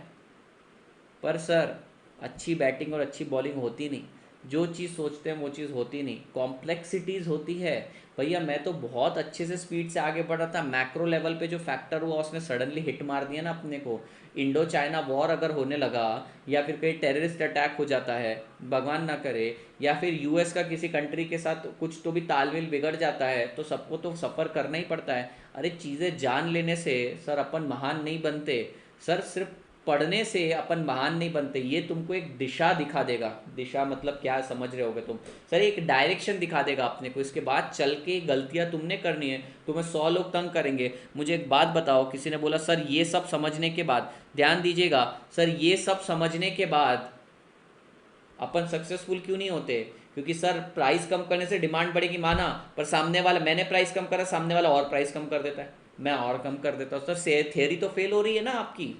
पर सर अच्छी बैटिंग और अच्छी बॉलिंग होती नहीं, जो चीज़ सोचते हैं वो चीज़ होती नहीं, कॉम्प्लेक्सिटीज़ होती है। भैया मैं तो बहुत अच्छे से स्पीड से आगे बढ़ रहा था, मैक्रो लेवल पे जो फैक्टर हुआ उसने सडनली हिट मार दिया ना अपने को। इंडो चाइना वॉर अगर होने लगा या फिर कहीं टेररिस्ट अटैक हो जाता है, भगवान ना करे, या फिर यूएस का किसी कंट्री के साथ कुछ तो भी तालमेल बिगड़ जाता है, तो सबको तो सफ़र करना ही पड़ता है। अरे चीज़ें जान लेने से सर अपन महान नहीं बनते, सर सिर्फ पढ़ने से अपन महान नहीं बनते। ये तुमको एक दिशा दिखा देगा, दिशा मतलब क्या समझ रहे होगे तुम, सर एक डायरेक्शन दिखा देगा अपने को, इसके बाद चल के गलतियां तुमने करनी है, तुम्हें 100 लोग तंग करेंगे। मुझे एक बात बताओ, किसी ने बोला सर ये सब समझने के बाद, ध्यान दीजिएगा सर, ये सब समझने के बाद अपन सक्सेसफुल क्यों नहीं होते? क्योंकि सर प्राइस कम करने से डिमांड बढ़ेगी माना, पर सामने वाला, मैंने प्राइस कम करा, सामने वाला और प्राइस कम कर देता है, मैं और कम कर देता हूँ। सर थियरी तो फेल हो रही है ना आपकी।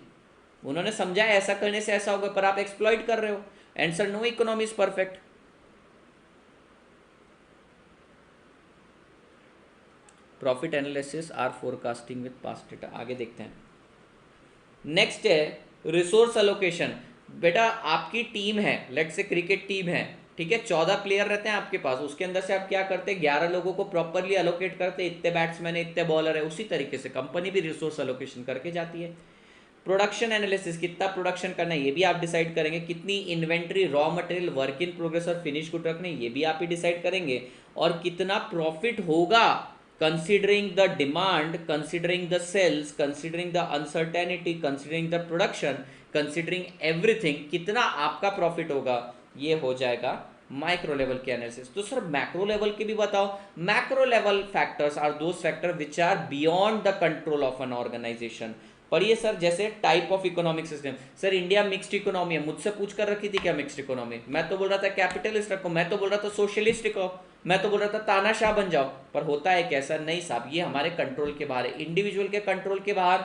उन्होंने समझा ऐसा करने से ऐसा होगा, पर आप एक्सप्लॉइट कर रहे हो। And sir no economy is perfect. Profit analysis are forecasting with past data. आगे देखते हैं। नेक्स्ट है रिसोर्स एलोकेशन। बेटा आपकी टीम है, लेट से क्रिकेट टीम है, ठीक है, 14 प्लेयर रहते हैं आपके पास, उसके अंदर से आप क्या करते हैं, 11 लोगों को प्रॉपरली एलोकेट करते हैं, इतने बैट्समैन है, इतने बॉलर है। उसी तरीके से कंपनी भी रिसोर्स एलोकेशन करके जाती है। प्रोडक्शन एनालिसिस, कितना प्रोडक्शन करना है ये भी आप डिसाइड करेंगे, कितनी inventory, raw material, work in progress और फिनिश गुड रखने ये भी आप ही डिसाइड करेंगे, और कितना प्रॉफिट होगा considering the demand, considering the sales, considering the uncertainty, considering the production, considering everything, कितना आपका प्रॉफिट होगा, ये हो जाएगा माइक्रो लेवल के एनालिसिस। तो सर मैक्रो लेवल के भी बताओ। Macro level factors are those factor which are beyond the control of an organisation. पढ़िए सर, जैसे type of economic system. Sir India mixed economy है, मुझसे पूछ कर रखी थी क्या मिक्स्ड इकोनॉमी? मैं तो बोल रहा था कैपिटलिस्ट रखो, मैं तो बोल रहा था सोशलिस्ट रखो, मैं तो बोल रहा था तानाशाह बन जाओ। पर होता है क्या सर? नहीं साहब, ये हमारे कंट्रोल के बाहर है, इंडिविजुअल के कंट्रोल के बाहर।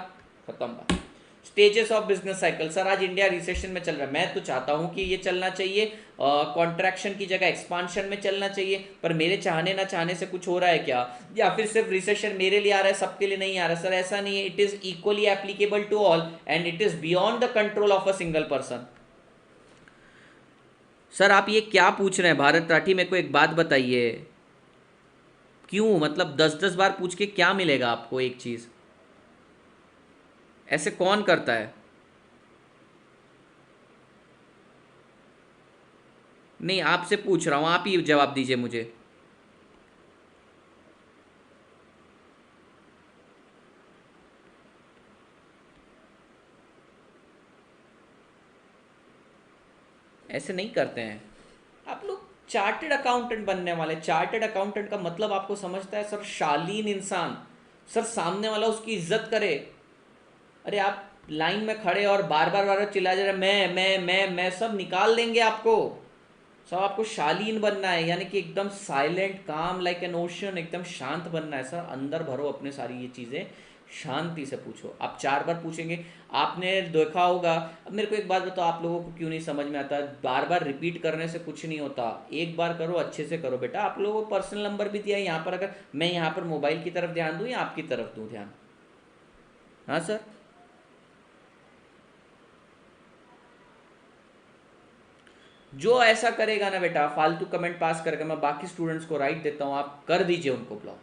खत्म बात। Stages of business cycle. Sir आज इंडिया रिसेशन में चल रहा है, मैं तो चाहता हूं कि ये चलना चाहिए कॉन्ट्रैक्शन की जगह एक्सपांशन में चलना चाहिए, पर मेरे चाहने ना चाहने से कुछ हो रहा है क्या? या फिर सिर्फ रिसेशन मेरे लिए आ रहा है, सबके लिए नहीं आ रहा? सर ऐसा नहीं है, it is equally applicable to all and it is beyond the control of a single person. Sir आप ये क्या पूछ रहे हैं भारत राठी? मेरे को एक बात बताइए, क्यों मतलब 10-10 बार पूछ के क्या मिलेगा आपको एक चीज? ऐसे कौन करता है? नहीं, आपसे पूछ रहा हूं, आप ही जवाब दीजिए मुझे। ऐसे नहीं करते हैं आप लोग। चार्टेड अकाउंटेंट बनने वाले, चार्टेड अकाउंटेंट का मतलब आपको समझता है सर? शालीन इंसान, सर सामने वाला उसकी इज्जत करे। अरे आप लाइन में खड़े और बार बार बार बार चिल्ला जा रहे, मैं सब निकाल देंगे आपको। सब आपको शालीन बनना है, यानी कि एकदम साइलेंट काम लाइक एन ओशन, एकदम शांत बनना है। सर अंदर भरो अपने सारी ये चीज़ें, शांति से पूछो। आप 4 बार पूछेंगे, आपने देखा होगा। अब मेरे को एक बात बताओ, आप लोगों को क्यों नहीं समझ में आता? बार बार रिपीट करने से कुछ नहीं होता, एक बार करो, अच्छे से करो। बेटा आप लोगों को पर्सनल नंबर भी दिया है यहाँ पर, अगर मैं यहाँ पर मोबाइल की तरफ ध्यान दूँ या आपकी तरफ दूँ ध्यान? हाँ सर, जो ऐसा करेगा ना बेटा, फालतू कमेंट पास करके मैं बाकी स्टूडेंट्स को राइट देता हूँ, आप कर दीजिए उनको ब्लॉक,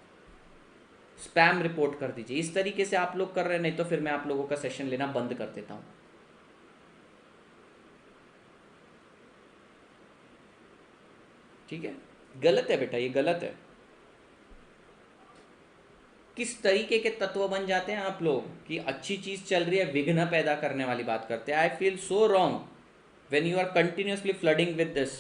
स्पैम रिपोर्ट कर दीजिए। इस तरीके से आप लोग कर रहे हैं, नहीं तो फिर मैं आप लोगों का सेशन लेना बंद कर देता हूँ। ठीक है, गलत है बेटा, ये गलत है। किस तरीके के तत्व बन जाते हैं आप लोग कि अच्छी चीज चल रही है विघ्न पैदा करने वाली बात करते हैं। I feel so wrong when you are continuously flooding with this.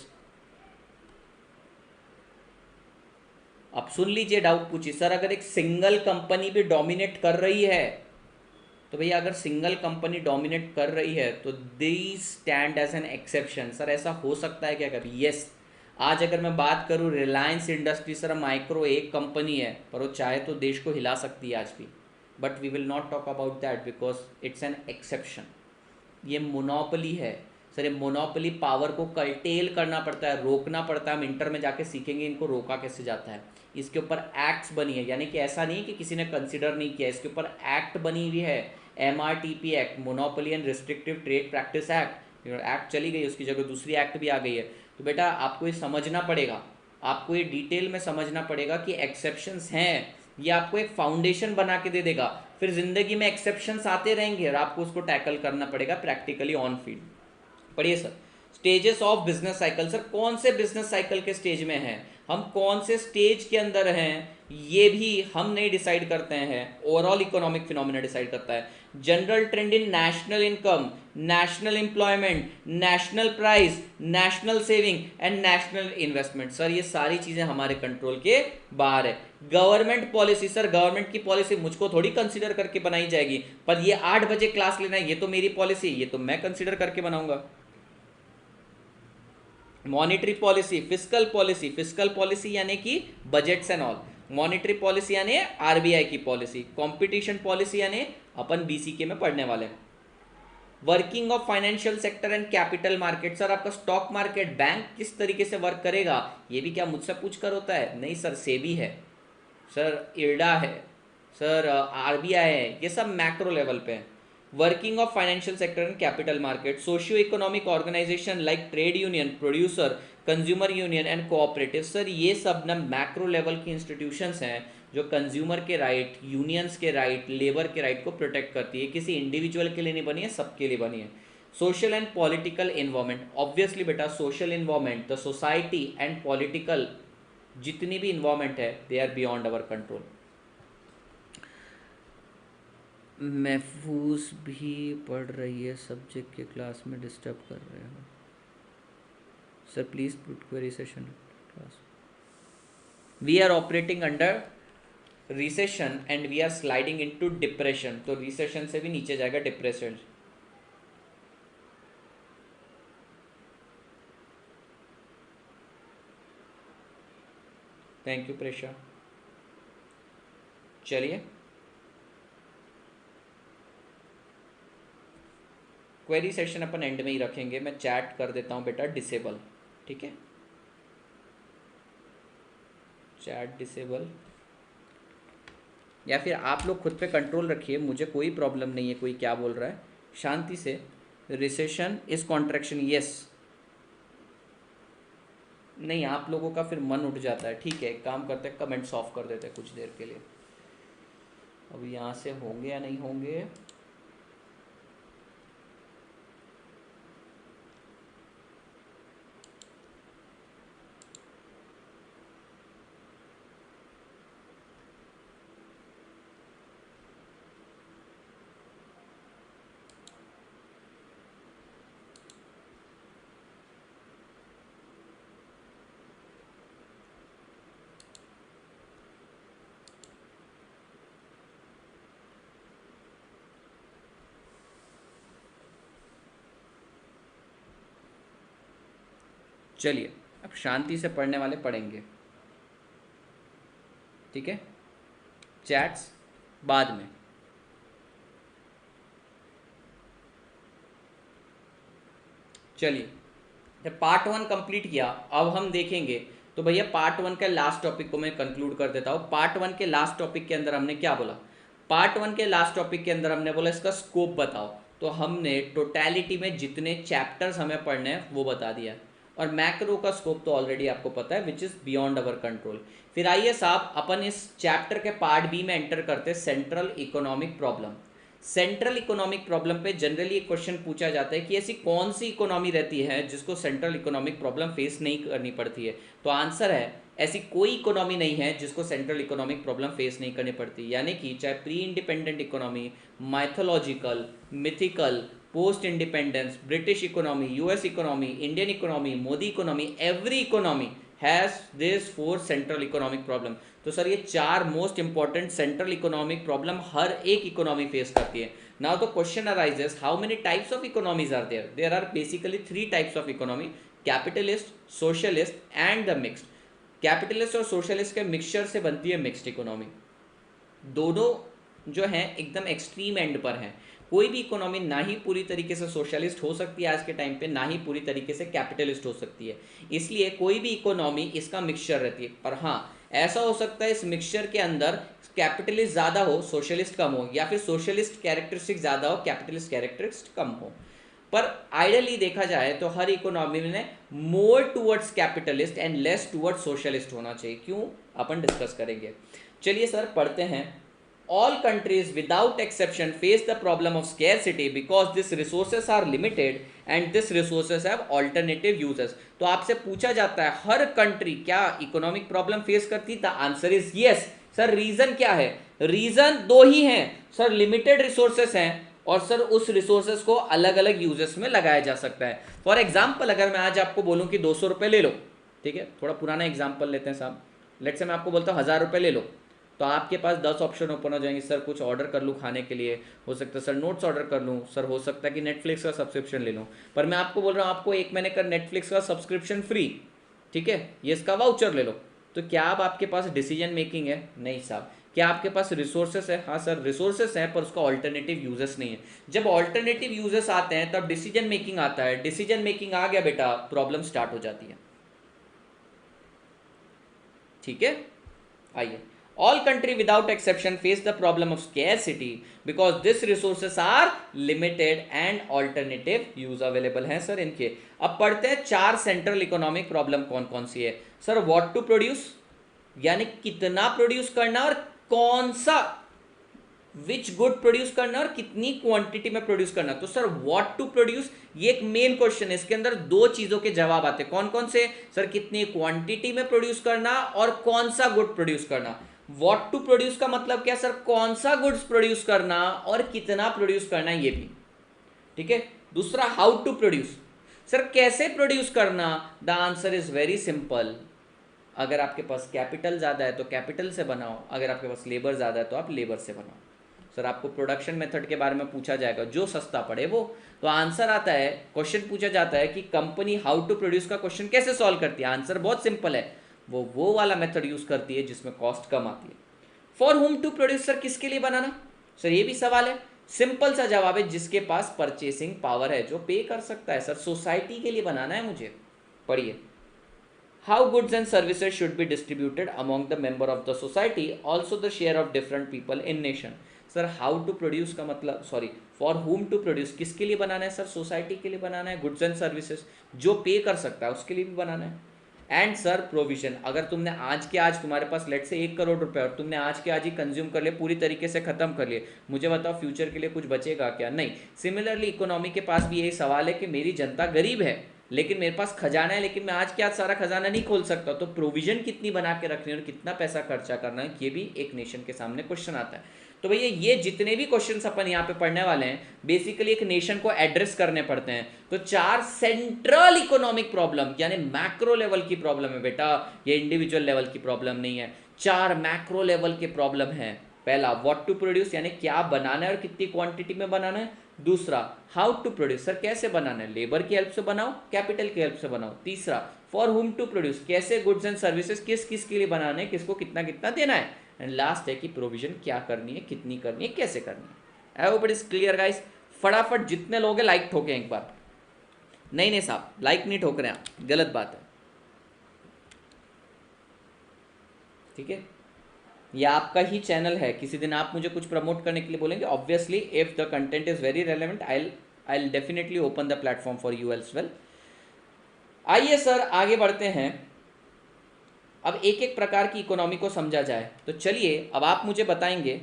अब सुन लीजिए, डाउट पूछिए। सर अगर एक सिंगल कंपनी भी डोमिनेट कर रही है, तो भैया अगर सिंगल कंपनी डोमिनेट कर रही है तो they stand as an exception. Sir ऐसा हो सकता है क्या कभी? यस। आज अगर मैं बात करूं रिलायंस इंडस्ट्री, सर माइक्रो एक कंपनी है, पर वो चाहे तो देश को हिला सकती है आज भी। But we will not talk about that because it's an exception. ये मोनोपोली है सर, ये मोनोपोली पावर को कर्टेल करना पड़ता है, रोकना पड़ता है। हम इंटर में जाके सीखेंगे इनको रोका कैसे जाता है। इसके ऊपर एक्ट्स बनी है, यानी कि ऐसा नहीं कि किसी ने कंसिडर नहीं किया, इसके ऊपर एक्ट बनी हुई है। MRTP act, monopoly and restrictive trade practice act, act चली गई, उसकी जगह दूसरी एक्ट भी आ गई है। तो बेटा आपको ये समझना पड़ेगा, आपको ये डिटेल में समझना पड़ेगा कि एक्सेप्शंस हैं। ये आपको एक फाउंडेशन बना के दे देगा, फिर जिंदगी में एक्सेप्शंस आते रहेंगे और आपको उसको टैकल करना पड़ेगा प्रैक्टिकली ऑन फील्ड। पढ़िए sir, stages of business cycle. Sir कौन से बिजनेस साइकिल के स्टेज में हैं हम, कौन से स्टेज के अंदर हैं, ये भी हम नहीं डिसाइड करते हैं, ओवरऑल इकोनॉमिक फिनोमिना डिसाइड करता है। General trend in national income, national employment, national price, national saving and national investment. Sir ये सारी चीजें हमारे कंट्रोल के बाहर है। गवर्नमेंट पॉलिसी, सर गवर्नमेंट की पॉलिसी मुझको थोड़ी कंसीडर करके बनाई जाएगी, पर ये 8 बजे क्लास लेना है, ये तो मेरी पॉलिसी, ये तो मैं कंसीडर करके बनाऊंगा। Monetary policy, fiscal policy, fiscal policy यानी कि budgets and all, monetary policy यानी RBI की पॉलिसी, कंपटीशन पॉलिसी यानी अपन BCK में पढ़ने वाले। Working of financial sector and capital market. Sir आपका स्टॉक मार्केट, बैंक किस तरीके से वर्क करेगा, ये भी क्या मुझसे पूछकर होता है? नहीं सर, सेबी है सर, इरडा है सर, RBI है, ये सब मैक्रो लेवल पे है। Working of financial sector and capital market, socio economic organisation like trade union, producer, consumer union and cooperative. Sir ये सब ना मैक्रो लेवल की इंस्टीट्यूशंस हैं जो कंज्यूमर के राइट, यूनियंस के राइट, लेबर के राइट को प्रोटेक्ट करती है। किसी इंडिविजुअल के लिए नहीं बनी है, सबके लिए बनी है। Social and political environment, obviously बेटा social environment, the society and political जितनी भी इन्वायरमेंट है they are beyond our control. Mahfooz भी पढ़ रही है, सब्जेक्ट के क्लास में डिस्टर्ब कर रहे हो sir, please put query session class. We are operating under recession and we are sliding into depression, तो रिसेशन से भी नीचे जाएगा डिप्रेशन। Thank you Presha. चलिए क्वेरी सेशन अपन एंड में ही रखेंगे, मैं चैट कर देता हूँ बेटा डिसेबल, ठीक है, चैट डिसेबल, या फिर आप लोग खुद पे कंट्रोल रखिए, मुझे कोई प्रॉब्लम नहीं है कोई क्या बोल रहा है, शांति से। Recession is contraction, yes. नहीं आप लोगों का फिर मन उठ जाता है, ठीक है, एक काम करते हैं कमेंट्स ऑफ कर देते हैं कुछ देर के लिए। अब यहाँ से होंगे या नहीं होंगे, चलिए अब शांति से पढ़ने वाले पढ़ेंगे, ठीक है, चैट्स बाद में। चलिए जब पार्ट 1 कंप्लीट किया, अब हम देखेंगे, तो भैया पार्ट 1 के लास्ट टॉपिक को मैं कंक्लूड कर देता हूँ। पार्ट 1 के लास्ट टॉपिक के अंदर हमने क्या बोला, पार्ट 1 के लास्ट टॉपिक के अंदर हमने बोला इसका स्कोप बताओ, तो हमने टोटैलिटी में जितने चैप्टर्स हमें पढ़ने हैं वो बता दिया, और मैक्रो का स्कोप तो ऑलरेडी आपको पता है, which is beyond our control. फिर आइए साहब अपन इस चैप्टर के पार्ट बी में एंटर करते हैं, central economic problem. Central economic problem पे जनरली एक क्वेश्चन पूछा जाता है कि ऐसी कौन सी इकोनॉमी रहती है जिसको सेंट्रल इकोनॉमिक प्रॉब्लम फेस नहीं करनी पड़ती है, तो आंसर है ऐसी कोई इकोनॉमी नहीं है जिसको सेंट्रल इकोनॉमिक प्रॉब्लम फेस नहीं करनी पड़ती। यानी कि चाहे pre independent economy, mythological, mythical, post independence, British economy, US economy, Indian economy, Modi economy, every economy has this 4 central economic problem. तो सर ये 4 most important central economic problem हर एक इकोनॉमी फेस करती है। Now the question arises, how many types of economies are there? There are basically 3 types of economy, capitalist, socialist and the mixed. Capitalist और socialist के mixture से बनती है mixed economy. दोनों जो हैं एकदम एक्सट्रीम एंड पर हैं। कोई भी इकोनॉमी ना ही पूरी तरीके से सोशलिस्ट हो सकती है आज के टाइम पे, ना ही पूरी तरीके से कैपिटलिस्ट हो सकती है, इसलिए कोई भी इकोनॉमी इसका मिक्सचर रहती है। पर हाँ ऐसा हो सकता है इस मिक्सचर के अंदर कैपिटलिस्ट ज़्यादा हो, सोशलिस्ट कम हो, या फिर सोशलिस्ट कैरेक्टरिस्टिक ज़्यादा हो, कैपिटलिस्ट कैरेक्टरिस्टिक कम हो। पर आइडियली देखा जाए तो हर इकोनॉमी में more towards capitalist and less towards socialist होना चाहिए। क्यों, अपन डिस्कस करेंगे। चलिए सर पढ़ते हैं। All countries without exception face the problem of scarcity because these resources are limited and these resources have alternative uses। तो आपसे पूछा जाता है हर कंट्री क्या इकोनॉमिक प्रॉब्लम फेस करती? The answer is yes. Sir reason क्या है? रीजन 2 ही हैं सर, लिमिटेड रिसोर्सेस हैं और सर उस रिसोर्सेस को अलग अलग यूजेस में लगाया जा सकता है। फॉर एग्जाम्पल अगर मैं आज आपको बोलूं कि 200 रुपये ले लो, ठीक है, थोड़ा पुराना एग्जाम्पल लेते हैं साहब, लेट्स से मैं आपको बोलता हूँ 1000 रुपये ले लो, तो आपके पास 10 ऑप्शन ओपन हो जाएंगे। सर कुछ ऑर्डर कर लूँ खाने के लिए, हो सकता है सर नोट्स ऑर्डर कर लूँ, सर हो सकता है कि नेटफ्लिक्स का सब्सक्रिप्शन ले लूँ। पर मैं आपको बोल रहा हूँ आपको 1 महीने का नेटफ्लिक्स का सब्सक्रिप्शन फ्री, ठीक है, ये इसका वाउचर ले लो। तो क्या अब आपके पास डिसीजन मेकिंग है? नहीं साहब। क्या आपके पास रिसोर्सेस है? हाँ सर रिसोर्सेस हैं, पर उसका ऑल्टरनेटिव यूजेस नहीं है। जब ऑल्टरनेटिव यूजेस आते हैं तब डिसीजन मेकिंग आता है। डिसीजन मेकिंग आ गया बेटा, प्रॉब्लम स्टार्ट हो जाती है। ठीक है, आइए। All country without exception face the problem of scarcity because these resources are limited and alternative use available हैं सर इनके। अब पढ़ते हैं 4 सेंट्रल इकोनॉमिक प्रॉब्लम कौन कौन सी है। सर व्हाट टू प्रोड्यूस, यानी कितना प्रोड्यूस करना और कौन सा, विच गुड प्रोड्यूस करना और कितनी क्वांटिटी में प्रोड्यूस करना। तो सर व्हाट टू प्रोड्यूस ये एक मेन क्वेश्चन है, इसके अंदर 2 चीजों के जवाब आते हैं। कौन कौन से? सर कितनी क्वांटिटी में प्रोड्यूस करना और कौन सा गुड प्रोड्यूस करना। व्हाट टू प्रोड्यूस का मतलब क्या सर? कौन सा गुड्स प्रोड्यूस करना और कितना प्रोड्यूस करना, ये भी ठीक है। दूसरा हाउ टू प्रोड्यूस, सर कैसे प्रोड्यूस करना। The answer is very simple, अगर आपके पास कैपिटल ज़्यादा है तो कैपिटल से बनाओ, अगर आपके पास लेबर ज़्यादा है तो आप लेबर से बनाओ। सर आपको प्रोडक्शन मेथड के बारे में पूछा जाएगा, जो सस्ता पड़े वो। तो आंसर आता है, क्वेश्चन पूछा जाता है कि कंपनी हाउ टू प्रोड्यूस का क्वेश्चन कैसे सॉल्व करती है। आंसर बहुत सिंपल है, वो वाला मेथड यूज करती है जिसमें कॉस्ट कम आती है। For whom to produce, sir किसके लिए बनाना? सर ये भी सवाल है। सिंपल सा जवाब है, जिसके पास परचेसिंग पावर है, जो पे कर सकता है। सर सोसाइटी के लिए बनाना है मुझे। पढ़िए, how goods and services should be distributed among the member of the society, also the share of different people in nation. Sir how to produce का मतलब, sorry, for whom to produce किसके लिए बनाना है? सर सोसाइटी के लिए बनाना है। Goods and services जो पे कर सकता है उसके लिए भी बनाना है। एंड सर प्रोविजन, अगर तुमने आज के आज, तुम्हारे पास लेट से 1 करोड़ रुपए और तुमने आज के आज ही कंज्यूम कर लिए, पूरी तरीके से खत्म कर लिए, मुझे बताओ फ्यूचर के लिए कुछ बचेगा क्या? नहीं। सिमिलरली इकोनॉमी के पास भी यही सवाल है कि मेरी जनता गरीब है लेकिन मेरे पास खजाना है, लेकिन मैं आज के आज सारा खजाना नहीं खोल सकता, तो प्रोविजन कितनी बना के रखनी है और कितना पैसा खर्चा करना है, ये भी एक नेशन के सामने क्वेश्चन आता है। तो भैया ये जितने भी क्वेश्चंस अपन यहाँ पे पढ़ने वाले हैं, बेसिकली एक नेशन को एड्रेस करने पड़ते हैं। तो 4 सेंट्रल इकोनॉमिक प्रॉब्लम, यानी मैक्रो लेवल की प्रॉब्लम है बेटा, ये इंडिविजुअल लेवल की प्रॉब्लम नहीं है। 4 मैक्रो लेवल के प्रॉब्लम है। पहला, व्हाट टू प्रोड्यूस, यानी क्या बनाना है और कितनी क्वांटिटी में बनाना है। दूसरा, हाउ टू प्रोड्यूस, सर कैसे बनाना है, लेबर की हेल्प से बनाओ, कैपिटल की हेल्प से बनाओ। तीसरा, फॉर हुम टू प्रोड्यूस, कैसे गुड्स एंड सर्विसेज किस किस के लिए बनाने, किसको कितना कितना देना है। एंड लास्ट है कि प्रोविजन क्या करनी है, कितनी करनी है, कैसे करनी है। आई hope it is clear guys. फटाफट जितने लोग हैं लाइक ठोकें एक बार। नहीं नहीं साहब, लाइक नहीं ठोक रहे हैं, गलत बात है, ठीक है। ये आपका ही चैनल है, किसी दिन आप मुझे कुछ प्रमोट करने के लिए बोलेंगे, obviously if the content is very relevant I will definitely open the platform for you as well. आइए सर आगे बढ़ते हैं। अब एक एक प्रकार की इकोनॉमी को समझा जाए, तो चलिए अब आप मुझे बताएंगे,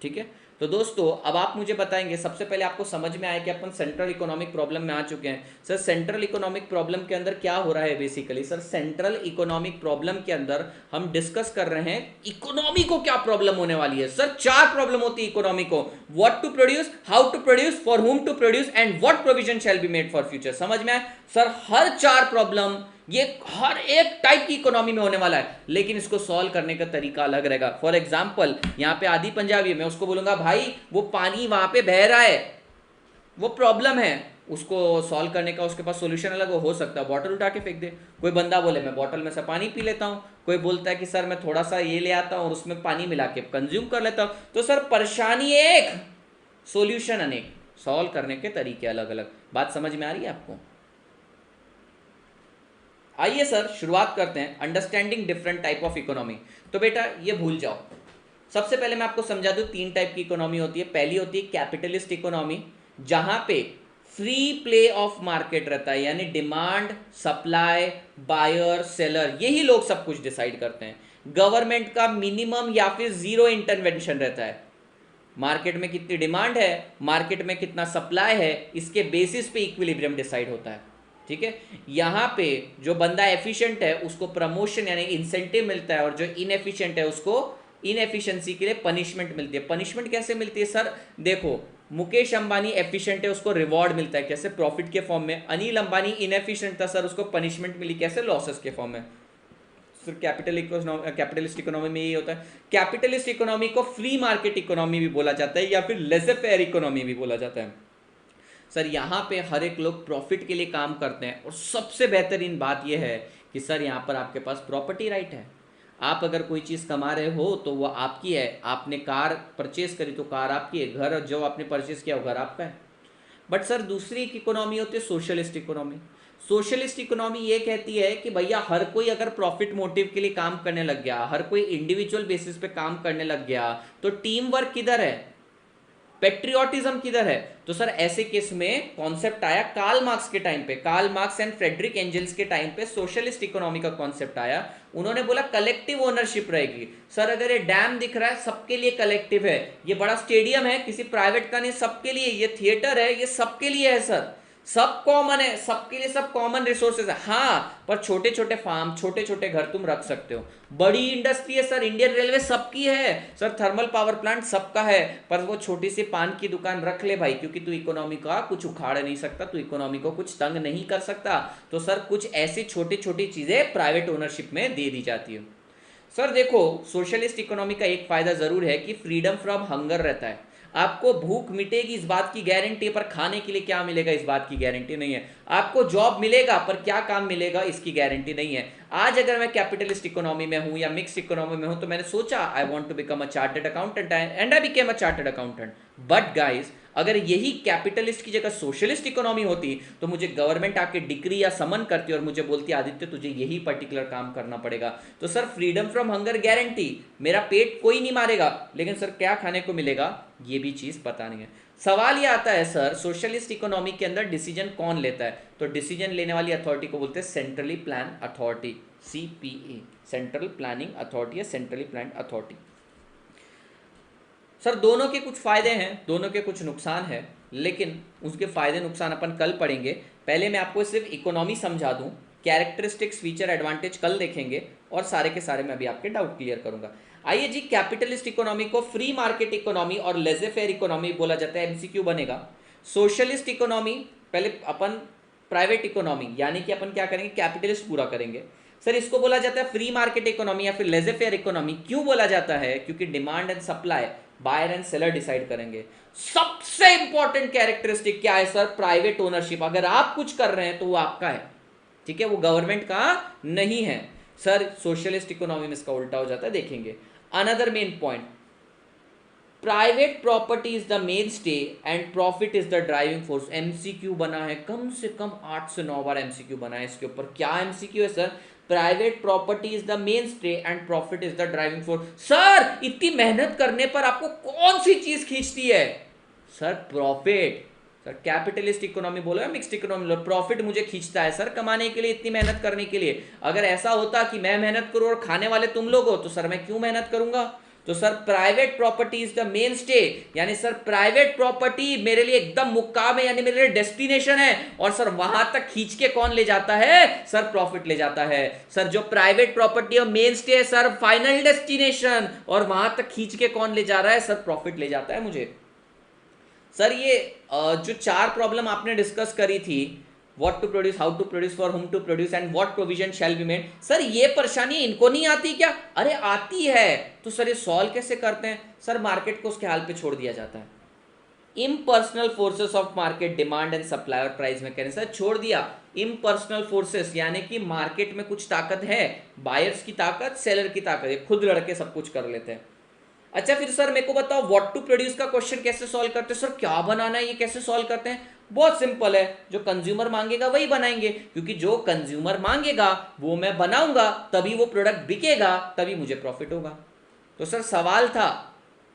ठीक है। तो दोस्तों अब आप मुझे बताएंगे, सबसे पहले आपको समझ में आया कि अपन सेंट्रल इकोनॉमिक प्रॉब्लम में आ चुके हैं। सर सेंट्रल इकोनॉमिक प्रॉब्लम के अंदर क्या हो रहा है basically? Sir central economic problem के अंदर हम डिस्कस कर रहे हैं इकोनॉमी को क्या प्रॉब्लम होने वाली है। सर 4 प्रॉब्लम होती है इकोनॉमी को, what to produce, how to produce, for whom to produce and what provision shall be made for future. समझ में आया? सर हर 4 प्रॉब्लम ये हर एक टाइप की इकोनॉमी में होने वाला है, लेकिन इसको सॉल्व करने का तरीका अलग रहेगा। फॉर एग्जांपल यहाँ पे आदि पंजाबी, मैं उसको बोलूंगा भाई वो पानी वहां पे बह रहा है, वो प्रॉब्लम है, उसको सॉल्व करने का उसके पास सॉल्यूशन अलग हो सकता है, बॉटल उठा के फेंक दे। कोई बंदा बोले मैं बॉटल में से पानी पी लेता हूँ, कोई बोलता है कि सर मैं थोड़ा सा ये ले आता हूँ और उसमें पानी मिला के कंज्यूम कर लेता हूँ। तो सर परेशानी एक, सॉल्यूशन अनेक, सॉल्व करने के तरीके अलग अलग। बात समझ में आ रही है आपको? आइए सर शुरुआत करते हैं, understanding different type of economy. तो बेटा ये भूल जाओ, सबसे पहले मैं आपको समझा दूं 3 टाइप की इकोनॉमी होती है। पहली होती है कैपिटलिस्ट इकोनॉमी, जहां पे फ्री प्ले ऑफ मार्केट रहता है, यानी डिमांड सप्लाई बायर सेलर यही लोग सब कुछ डिसाइड करते हैं। गवर्नमेंट का मिनिमम या फिर जीरो इंटरवेंशन रहता है। मार्केट में कितनी डिमांड है, मार्केट में कितना सप्लाई है, इसके बेसिस पे इक्विलिब्रियम डिसाइड होता है, ठीक है। यहाँ पे जो बंदा एफिशिएंट है उसको प्रमोशन यानी इंसेंटिव मिलता है, और जो इनएफिशिएंट है उसको इनएफिशिएंसी के लिए पनिशमेंट मिलती है। पनिशमेंट कैसे मिलती है? सर देखो, मुकेश अंबानी एफिशिएंट है, उसको रिवॉर्ड मिलता है, कैसे? प्रॉफिट के फॉर्म में। अनिल अंबानी इनएफिशिएंट था सर, उसको पनिशमेंट मिली, कैसे? लॉसेस के फॉर्म में। सर कैपिटलिस्ट इकोनॉमी में यही होता है। कैपिटलिस्ट इकोनॉमी को फ्री मार्केट इकोनॉमी भी बोला जाता है, या फिर लेज़र फेयर इकोनॉमी भी बोला जाता है। सर यहाँ पे हर एक लोग प्रॉफिट के लिए काम करते हैं, और सबसे बेहतरीन बात यह है कि सर यहाँ पर आपके पास प्रॉपर्टी राइट है। आप अगर कोई चीज़ कमा रहे हो तो वो आपकी है। आपने कार परचेज करी तो कार आपकी है, घर जो आपने परचेज किया वो घर आपका है। बट सर दूसरी एक इकोनॉमी होती है सोशलिस्ट इकोनॉमी। सोशलिस्ट इकोनॉमी ये कहती है कि भैया हर कोई अगर प्रॉफिट मोटिव के लिए काम करने लग गया, हर कोई इंडिविजुअल बेसिस पे काम करने लग गया, तो टीम वर्क किधर है, पेट्रियोटिज्म किधर है? तो सर ऐसे केस में कॉन्सेप्ट आया कार्ल मार्क्स के टाइम पे, Karl Marx and Frederick Engels के टाइम पे सोशलिस्ट इकोनॉमी का कॉन्सेप्ट आया। उन्होंने बोला कलेक्टिव ओनरशिप रहेगी। सर अगर ये डैम दिख रहा है सबके लिए कलेक्टिव है, ये बड़ा स्टेडियम है किसी प्राइवेट का नहीं, सबके लिए, ये थिएटर है ये सबके लिए है सर। सब कॉमन है, सबके लिए सब कॉमन रिसोर्सेज है। हाँ, पर छोटे छोटे फार्म, छोटे छोटे घर तुम रख सकते हो। बड़ी इंडस्ट्री है सर, इंडियन रेलवे सबकी है सर, थर्मल पावर प्लांट सबका है, पर वो छोटी सी पान की दुकान रख ले भाई, क्योंकि तू इकोनॉमी का कुछ उखाड़ नहीं सकता, तू इकोनॉमी को कुछ तंग नहीं कर सकता। तो सर कुछ ऐसी छोटी छोटी चीजें प्राइवेट ओनरशिप में दे दी जाती है। सर देखो, सोशलिस्ट इकोनॉमी का एक फायदा जरूर है कि फ्रीडम फ्रॉम हंगर रहता है। आपको भूख मिटेगी इस बात की गारंटी, पर खाने के लिए क्या मिलेगा इस बात की गारंटी नहीं है। आपको जॉब मिलेगा, पर क्या काम मिलेगा इसकी गारंटी नहीं है। आज अगर मैं कैपिटलिस्ट इकोनॉमी में हूं या मिक्स इकोनॉमी में हूं, तो मैंने सोचा I want to become a chartered accountant and I became a chartered accountant. But guys, अगर यही कैपिटलिस्ट की जगह सोशलिस्ट इकोनॉमी होती, तो मुझे गवर्नमेंट आके डिग्री या समन करती और मुझे बोलती आदित्य तुझे यही पर्टिकुलर काम करना पड़ेगा। तो sir freedom from hunger guarantee, मेरा पेट कोई नहीं मारेगा, लेकिन सर क्या खाने को मिलेगा ये भी चीज पता नहीं है। सवाल ये आता है सर, सोशलिस्ट इकोनॉमी के अंदर डिसीजन कौन लेता है? तो डिसीजन लेने वाली अथॉरिटी को बोलते हैं centrally plan authority, CPA, central planning authority या सेंट्रली प्लान अथॉरिटी। सर दोनों के कुछ फायदे हैं, दोनों के कुछ नुकसान है, लेकिन उसके फायदे नुकसान अपन कल पढ़ेंगे। पहले मैं आपको सिर्फ इकोनॉमी समझा दूं, कैरेक्टरिस्टिक्स, फीचर, एडवांटेज कल देखेंगे, और सारे के सारे मैं अभी आपके डाउट क्लियर करूंगा। आइए जी, कैपिटलिस्ट इकोनॉमी को फ्री मार्केट इकोनॉमी और लेजे फेयर इकोनॉमी बोला जाता है, एमसीक्यू बनेगा। सोशलिस्ट इकोनॉमी, पहले अपन प्राइवेट इकोनॉमी, यानी कि अपन क्या करेंगे, कैपिटलिस्ट पूरा करेंगे। सर इसको बोला जाता है फ्री मार्केट इकोनॉमी या फिर लेजे फेयर इकोनॉमी। क्यों बोला जाता है? क्योंकि demand and supply buyer and seller decide करेंगे। सबसे इंपॉर्टेंट कैरेक्टरिस्टिक क्या है सर? Private ownership. अगर आप कुछ कर रहे हैं तो वो आपका है, ठीक है, वो गवर्नमेंट का नहीं है। सर सोशलिस्ट इकोनॉमी में इसका उल्टा हो जाता है, देखेंगे। Another main point, private property is the main stay and profit is the driving force. MCQ बना है, कम से कम 8 से 9 बार एमसीक्यू बना है इसके ऊपर। क्या एमसीक्यू है sir? Private property is the main stay and profit is the driving force. Sir इतनी मेहनत करने पर आपको कौन सी चीज खींचती है? Sir profit. Sir capitalist economy बोलो या मिक्स्ड इकोनॉमी बोलो, प्रॉफिट मुझे खींचता है सर कमाने के लिए, इतनी मेहनत करने के लिए। अगर ऐसा होता कि मैं मेहनत करूं और खाने वाले तुम लोग हो, तो सर मैं क्यों मेहनत करूंगा? तो sir private property is the main stay, यानी सर प्राइवेट प्रॉपर्टी मेरे लिए एकदम मुक्काम है, यानी मेरे लिए डेस्टिनेशन है। और सर वहां तक खींच के कौन ले जाता है? सर प्रॉफिट ले जाता है। सर जो प्राइवेट प्रॉपर्टी और मेन स्टे है सर फाइनल डेस्टिनेशन, और वहां तक खींच के कौन ले जा रहा है? सर प्रॉफिट ले जाता है मुझे। सर ये जो 4 प्रॉब्लम आपने डिस्कस करी थी, what to produce, how to produce, for whom to produce and what provision shall be made, sir ये परेशानी इनको नहीं आती क्या? अरे आती है। तो सर ये सॉल्व कैसे करते हैं? सर मार्केट को उसके हाल पे छोड़ दिया जाता है। Impersonal forces of market, demand and supply और प्राइस मैकेनिज्म, सर छोड़ दिया। इम्पर्सनल फोर्सेस यानी कि मार्केट में कुछ ताकत है, बायर्स की ताकत, सेलर की ताकत, ये खुद लड़के सब कुछ कर लेते हैं। अच्छा फिर सर मेरे को बताओ, व्हाट टू प्रोड्यूस का क्वेश्चन कैसे सॉल्व करते हैं? सर क्या बनाना है ये कैसे सॉल्व करते हैं? बहुत सिंपल है, जो कंज्यूमर मांगेगा वही बनाएंगे, क्योंकि जो कंज्यूमर मांगेगा वो मैं बनाऊंगा, तभी वो प्रोडक्ट बिकेगा, तभी मुझे प्रॉफिट होगा। तो सर सवाल था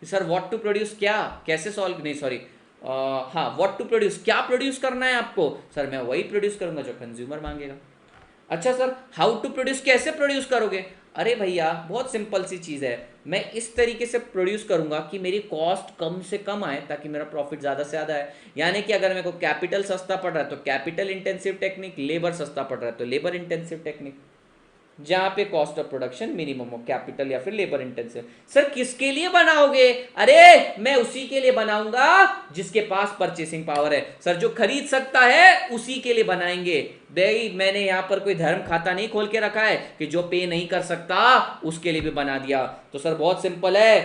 सर व्हाट टू प्रोड्यूस क्या कैसे सॉल्व, नहीं सॉरी, हाँ व्हाट टू प्रोड्यूस, क्या प्रोड्यूस करना है आपको? सर मैं वही प्रोड्यूस करूंगा जो कंज्यूमर मांगेगा। अच्छा सर हाउ टू प्रोड्यूस, कैसे प्रोड्यूस करोगे? अरे भैया बहुत सिंपल सी चीज़ है, मैं इस तरीके से प्रोड्यूस करूंगा कि मेरी कॉस्ट कम से कम आए ताकि मेरा प्रॉफिट ज़्यादा से ज़्यादा आए। यानी कि अगर मेरे को कैपिटल सस्ता पड़ रहा है तो कैपिटल इंटेंसिव टेक्निक, लेबर सस्ता पड़ रहा है तो लेबर इंटेंसिव टेक्निक, जहां पे कॉस्ट ऑफ प्रोडक्शन मिनिमम हो, कैपिटल या फिर लेबर इंटेंसिव। सर किसके लिए बनाओगे? अरे मैं उसी के लिए बनाऊंगा जिसके पास परचेसिंग पावर है। सर जो खरीद सकता है उसी के लिए बनाएंगे। भाई मैंने यहां पर कोई धर्म खाता नहीं खोल के रखा है कि जो पे नहीं कर सकता उसके लिए भी बना दिया। तो सर बहुत सिंपल है,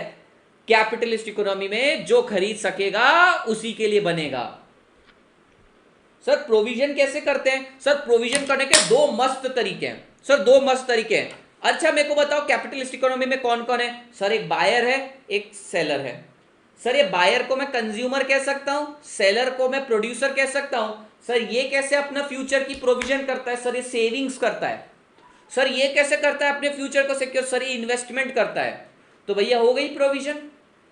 कैपिटलिस्ट इकोनॉमी में जो खरीद सकेगा उसी के लिए बनेगा। सर प्रोविजन कैसे करते हैं? सर प्रोविजन करने के 2 मस्त तरीके हैं। सर 2 मस्त तरीके हैं। अच्छा मेरे को बताओ कैपिटलिस्ट इकोनॉमी में कौन कौन है? सर एक बायर है, एक सेलर है। सर ये बायर को मैं कंज्यूमर कह सकता हूं, सेलर को मैं प्रोड्यूसर कह सकता हूं। सर ये कैसे अपना फ्यूचर की प्रोविजन करता है? सर ये सेविंग्स करता है। सर ये कैसे करता है अपने फ्यूचर को सिक्योर? सर ये इन्वेस्टमेंट करता है। तो भैया हो गई प्रोविजन।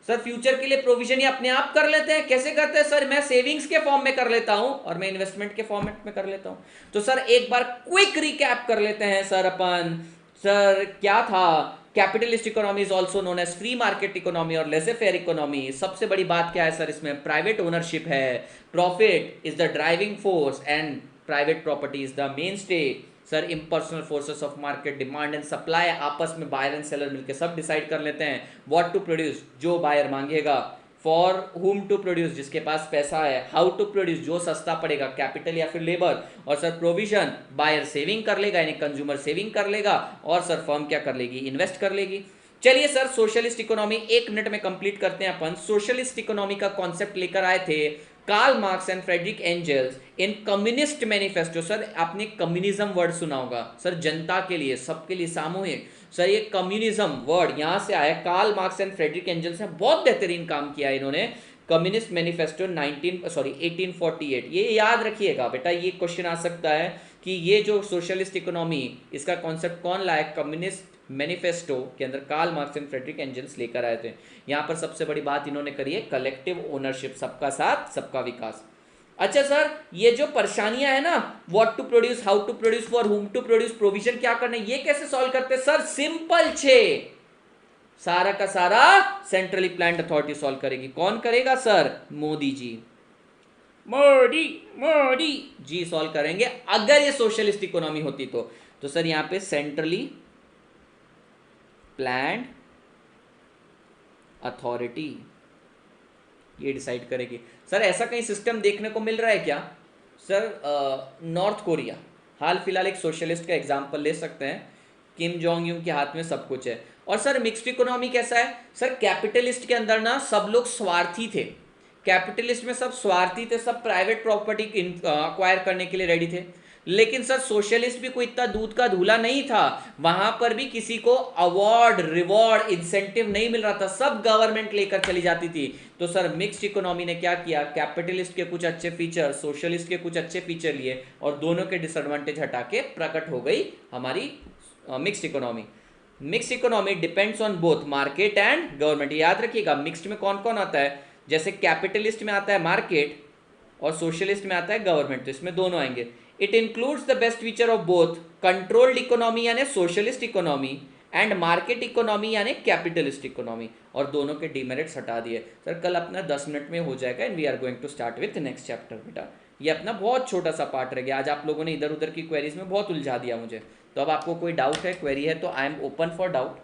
सर फ्यूचर के लिए प्रोविजन ये अपने आप कर लेते हैं। कैसे करते हैं? सर मैं सेविंग्स के फॉर्म में कर लेता हूं और मैं इन्वेस्टमेंट के फॉर्मेट में कर लेता हूं। तो सर एक बार क्विक रिकैप कर लेते हैं सर अपन। सर क्या था capitalist economy is also known as free market economy और लेसे फेयर इकोनॉमी। सबसे बड़ी बात क्या है सर इसमें? प्राइवेट ओनरशिप है, profit is the driving force and private property is the main stay. Sir impersonal forces of market, demand and supply, आपस में बायर एंड सेलर मिलकर सब डिसाइड कर लेते हैं व्हाट टू प्रोड्यूस, जो बायर मांगेगा, फॉर हुम टू प्रोड्यूस, जिसके पास पैसा है, हाउ टू प्रोड्यूस, जो सस्ता पड़ेगा, कैपिटल या फिर लेबर, और सर प्रोविजन, बायर सेविंग कर लेगा यानी कंज्यूमर सेविंग कर लेगा, और सर फर्म क्या कर लेगी? इन्वेस्ट कर लेगी। चलिए सर सोशलिस्ट इकोनॉमी 1 मिनट में कंप्लीट करते हैं अपन। सोशलिस्ट इकोनॉमी का कॉन्सेप्ट लेकर आए थे Karl Marx and Frederick Engels in communist manifesto. Sir आपने कम्युनिज्म वर्ड सुना होगा सर, जनता के लिए, सबके लिए, सामूहिक। सर ये कम्युनिज्म वर्ड यहां से आया, Karl Marx and Frederick Engels ने बहुत बेहतरीन काम किया इन्होंने। कम्युनिस्ट मैनिफेस्टो 1848, ये याद रखिएगा बेटा, ये क्वेश्चन आ सकता है कि ये जो सोशलिस्ट इकोनॉमी, इसका कॉन्सेप्ट कौन लाया? कम्युनिस्ट मैनिफेस्टो के अंदर Karl Marx and Frederick Engels लेकर आए थे। यहां पर सबसे बड़ी बात इन्होंने करी है कलेक्टिव ओनरशिप, सबका साथ सबका विकास। अच्छा सर ये जो परेशानियां है ना, what to produce, how to produce, for whom to produce, provision क्या करना है, ये कैसे सॉल्व करते हैं सर? सिंपल 6, सारा का सारा सेंट्रली प्लान्ड अथॉरिटी सॉल्व करेगी। कौन करेगा सर? मोदी जी, मोदी जी सॉल्व करेंगे अगर ये सोशलिस्ट इकोनॉमी होती तो सर यहां पे सेंट्रली प्लान्ड अथॉरिटी ये डिसाइड करेगी। सर ऐसा कहीं सिस्टम देखने को मिल रहा है क्या सर? नॉर्थ कोरिया हाल फिलहाल एक सोशलिस्ट का एग्जांपल ले सकते हैं, किम जोंग यून के हाथ में सब कुछ है। और सर मिक्स्ड इकोनॉमी कैसा है सर? कैपिटलिस्ट के अंदर ना सब लोग स्वार्थी थे, कैपिटलिस्ट में सब स्वार्थी थे, सब प्राइवेट प्रॉपर्टी अक्वायर करने के लिए रेडी थे। लेकिन सर सोशलिस्ट भी कोई इतना दूध का धूला नहीं था, वहां पर भी किसी को अवार्ड, रिवॉर्ड, इंसेंटिव नहीं मिल रहा था, सब गवर्नमेंट लेकर चली जाती थी। तो सर मिक्स्ड इकोनॉमी ने क्या किया? कैपिटलिस्ट के कुछ अच्छे फीचर, सोशलिस्ट के कुछ अच्छे फीचर लिए और दोनों के डिसएडवांटेज हटा के प्रकट हो गई हमारी mixed economy. Mixed economy depends on both market and government. याद रखिएगा मिक्स्ड में कौन कौन आता है? जैसे कैपिटलिस्ट में आता है मार्केट और सोशलिस्ट में आता है गवर्नमेंट, तो इसमें दोनों आएंगे। It includes the best feature of both controlled economy यानी socialist economy and market economy यानी कैपिटलिस्ट इकोनॉमी, और दोनों के डीमेरिट्स हटा दिए। सर कल अपना 10 मिनट में हो जाएगा and we are going to start with next chapter. बेटा ये अपना बहुत छोटा सा पार्ट रह गया, आज आप लोगों ने इधर उधर की क्वेरीज में बहुत उलझा दिया मुझे। तो अब आपको कोई डाउट है, क्वेरी है तो I am open for doubt.